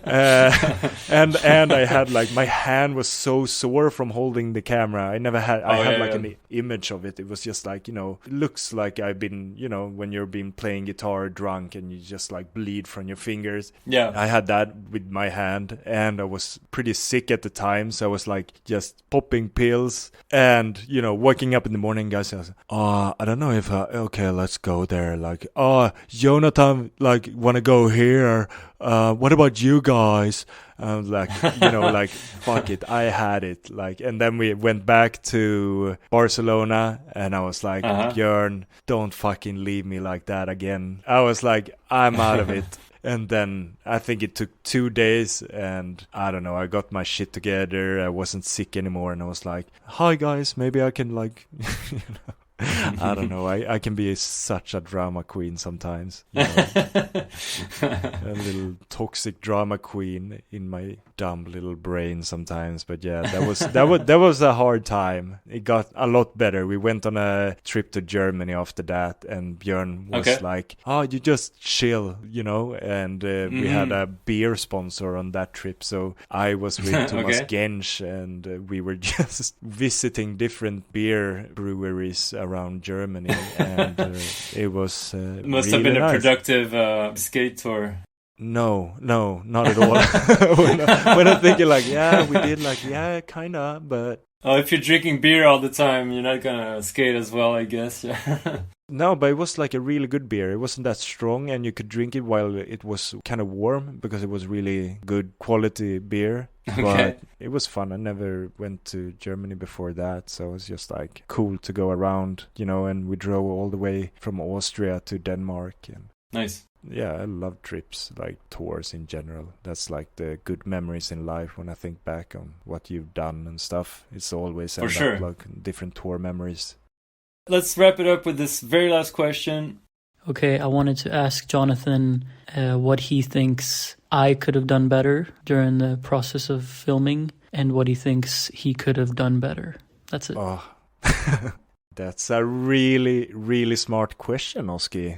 And I had like, my hand was so sore from holding the camera. I never had, I had like an image of it. It was just like, you know, it looks like I've been, you know, when you're been playing guitar drunk and you just like bleed from your fingers. Yeah. I had that with my hand, and I was pretty sick at the time. So I was like just popping pills and, you know, waking up in the morning, guys, I was, I don't know if, okay, let's go there. Like, Jonathan, like, want to go here? What about you guys? Like, you know, like, fuck it, I had it. Like, and then we went back to Barcelona, and I was like, Björn, don't fucking leave me like that again. I was like, I'm out of it. And then I think it took 2 days, and I don't know, I got my shit together. I wasn't sick anymore, and I was like, hi guys, maybe I can like, you know. I don't know. I can be such a drama queen sometimes. You know? A little toxic drama queen in my dumb little brain sometimes. But yeah, that was a hard time. It got a lot better. We went on a trip to Germany after that, and Björn was like, "Oh, you just chill, you know." And we had a beer sponsor on that trip, so I was with Thomas Gensch, and we were just visiting different beer breweries around Germany, and it was must really have been a nice. productive skate tour. No, not at all. when I'm thinking like, yeah, we did like, yeah, kind of, but... Oh, if you're drinking beer all the time, you're not gonna skate as well, I guess. Yeah. No, but it was like a really good beer. It wasn't that strong, and you could drink it while it was kind of warm, because it was really good quality beer. But it was fun. I never went to Germany before that, so it was just like cool to go around, you know, and we drove all the way from Austria to Denmark. And Nice. yeah, I love trips, like tours in general. That's like the good memories in life when I think back on what you've done and stuff. It's always For sure. like different tour memories. Let's wrap it up with this very last question. Okay, I wanted to ask Jonathan what he thinks I could have done better during the process of filming, and what he thinks he could have done better. That's it. Oh, that's a really, really smart question, Oski.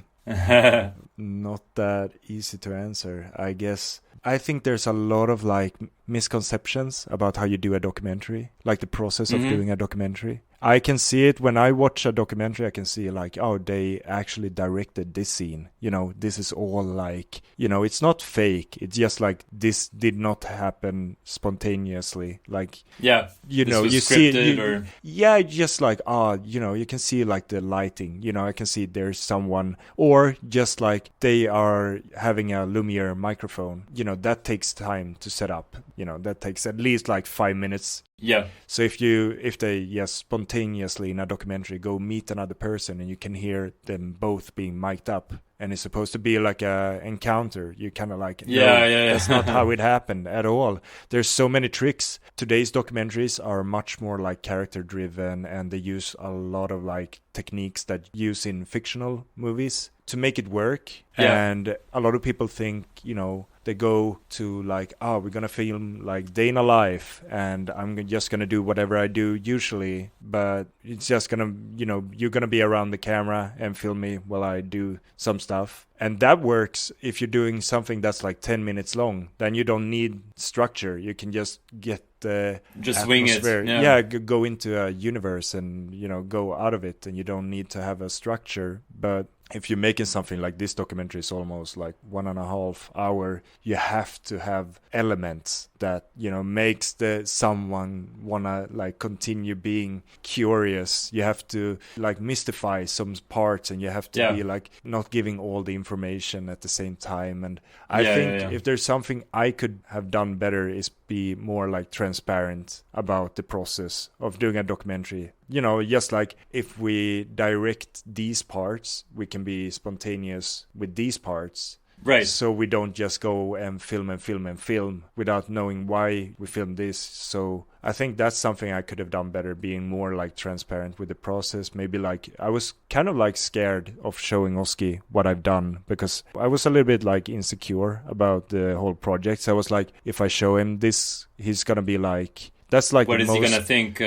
Not that easy to answer, I guess. I think there's a lot of like misconceptions about how you do a documentary, like the process of doing a documentary. I can see it when I watch a documentary. I can see like, oh, they actually directed this scene. You know, this is all like, you know, it's not fake. It's just like this did not happen spontaneously. Like, Yeah. you this know, was you see scripted it, or yeah, just like, you know, you can see like the lighting, you know, I can see there's someone, or just like they are having a Lumiere microphone, you know, that takes time to set up, you know, that takes at least like 5 minutes. yeah. So if they just spontaneously in a documentary go meet another person and you can hear them both being mic'd up, and it's supposed to be like a encounter, you kind of like, no, Yeah. that's not how it happened at all. There's so many tricks. Today's documentaries are much more like character driven, and they use a lot of like techniques that use in fictional movies to make it work. Yeah. And a lot of people think, you know, they go to like, oh, we're gonna film like day in a life, and I'm just gonna do whatever I do usually, but it's just gonna, you know, you're gonna be around the camera and film me while I do some stuff. And that works if you're doing something that's like 10 minutes long. Then you don't need structure. You can just get the Just wing it. atmosphere. Yeah. Go into a universe and, you know, go out of it, and you don't need to have a structure. But if you're making something like this documentary is almost like 1.5 hour, you have to have elements that, you know, makes the someone wanna like continue being curious. You have to like mystify some parts, and you have to be like not giving all the information at the same time. And I think if there's something I could have done better is be more like transparent about the process of doing a documentary. You know, just like if we direct these parts, we can be spontaneous with these parts. Right. So we don't just go and film without knowing why we filmed this. So I think that's something I could have done better, being more like transparent with the process. Maybe like I was kind of like scared of showing Oski what I've done, because I was a little bit like insecure about the whole project. So I was like, if I show him this, he's gonna be like, that's like What the is most... he gonna think?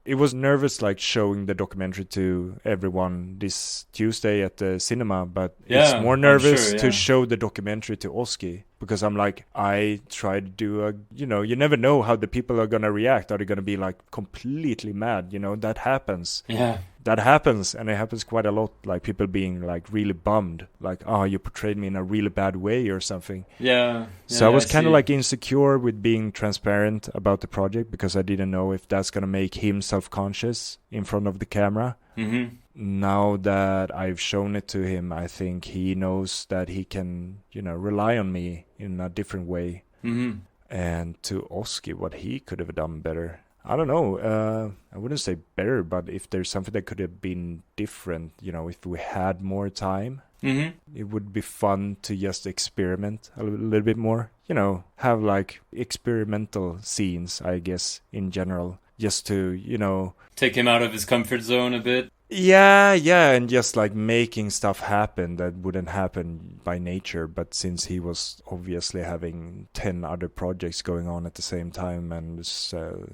It was nervous like showing the documentary to everyone this Tuesday at the cinema, but it's more nervous to show the documentary to Oski, because I'm like, I try to do a, you know, you never know how the people are gonna react. Are they gonna be like completely mad? You know, that happens. Yeah. That happens, and it happens quite a lot, like people being like really bummed, like, oh, you portrayed me in a really bad way or something. Yeah. So I was kind of like insecure with being transparent about the project, because I didn't know if that's going to make him self-conscious in front of the camera. Mm-hmm. Now that I've shown it to him, I think he knows that he can, you know, rely on me in a different way. Mm-hmm. And to Oski, what he could have done better, I don't know. I wouldn't say better, but if there's something that could have been different, you know, if we had more time, it would be fun to just experiment a little bit more. You know, have like experimental scenes, I guess, in general, just to, you know... Take him out of his comfort zone a bit. Yeah, and just like making stuff happen that wouldn't happen by nature. But since he was obviously having 10 other projects going on at the same time, and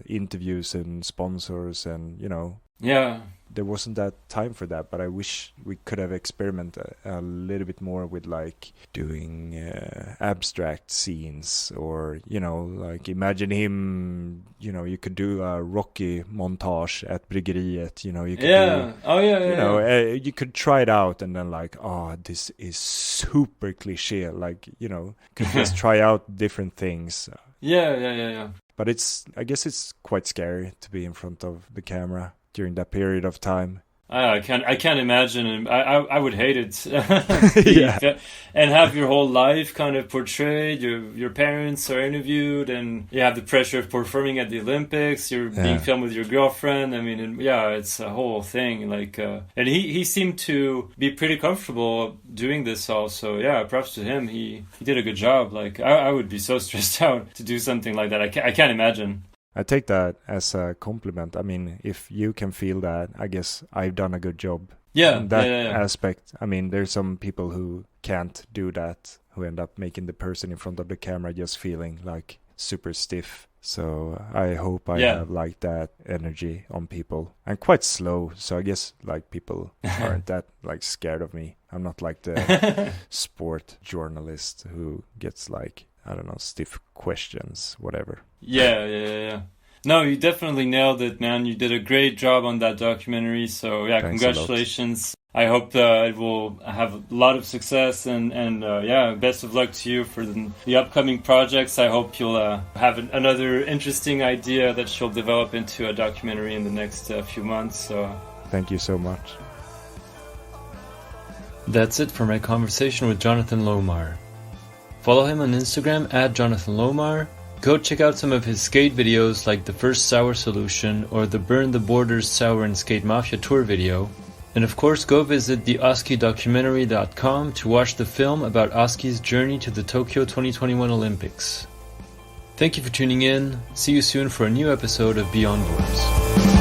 interviews and sponsors, and Yeah. there wasn't that time for that. But I wish we could have experimented a little bit more with like doing abstract scenes, or like imagine him, you could do a Rocky montage at Bryggeriet, you could you could try it out and then like, oh, this is super cliche, like, could just try out different things. Yeah. But I guess it's quite scary to be in front of the camera during that period of time. I can't imagine, and I would hate it. Yeah. And have your whole life kind of portrayed. Your parents are interviewed, and you have the pressure of performing at the Olympics. You're being filmed with your girlfriend. I mean, it's a whole thing. Like, and he seemed to be pretty comfortable doing this also. Yeah, props to him. He did a good job. Like, I would be so stressed out to do something like that. I can't imagine. I take that as a compliment. I mean, if you can feel that, I guess I've done a good job. Yeah, in that aspect. I mean, there's some people who can't do that, who end up making the person in front of the camera just feeling like super stiff. So I hope I have like that energy on people. I'm quite slow, so I guess like people aren't that like scared of me. I'm not like the sport journalist who gets like, I don't know, stiff questions, whatever. Yeah. No, you definitely nailed it, man. You did a great job on that documentary. So yeah, Thanks congratulations. I hope that it will have a lot of success, and best of luck to you for the upcoming projects. I hope you'll have another interesting idea that you'll develop into a documentary in the next few months. So thank you so much. That's it for my conversation with Jonathan Lomar. Follow him on Instagram at Jonathan Lomar. Go check out some of his skate videos like the first Sour Solution or the Burn the Borders Sour and Skate Mafia tour video. And of course, go visit the OskiDocumentary.com to watch the film about Oski's journey to the Tokyo 2021 Olympics. Thank you for tuning in. See you soon for a new episode of Beyond Boards.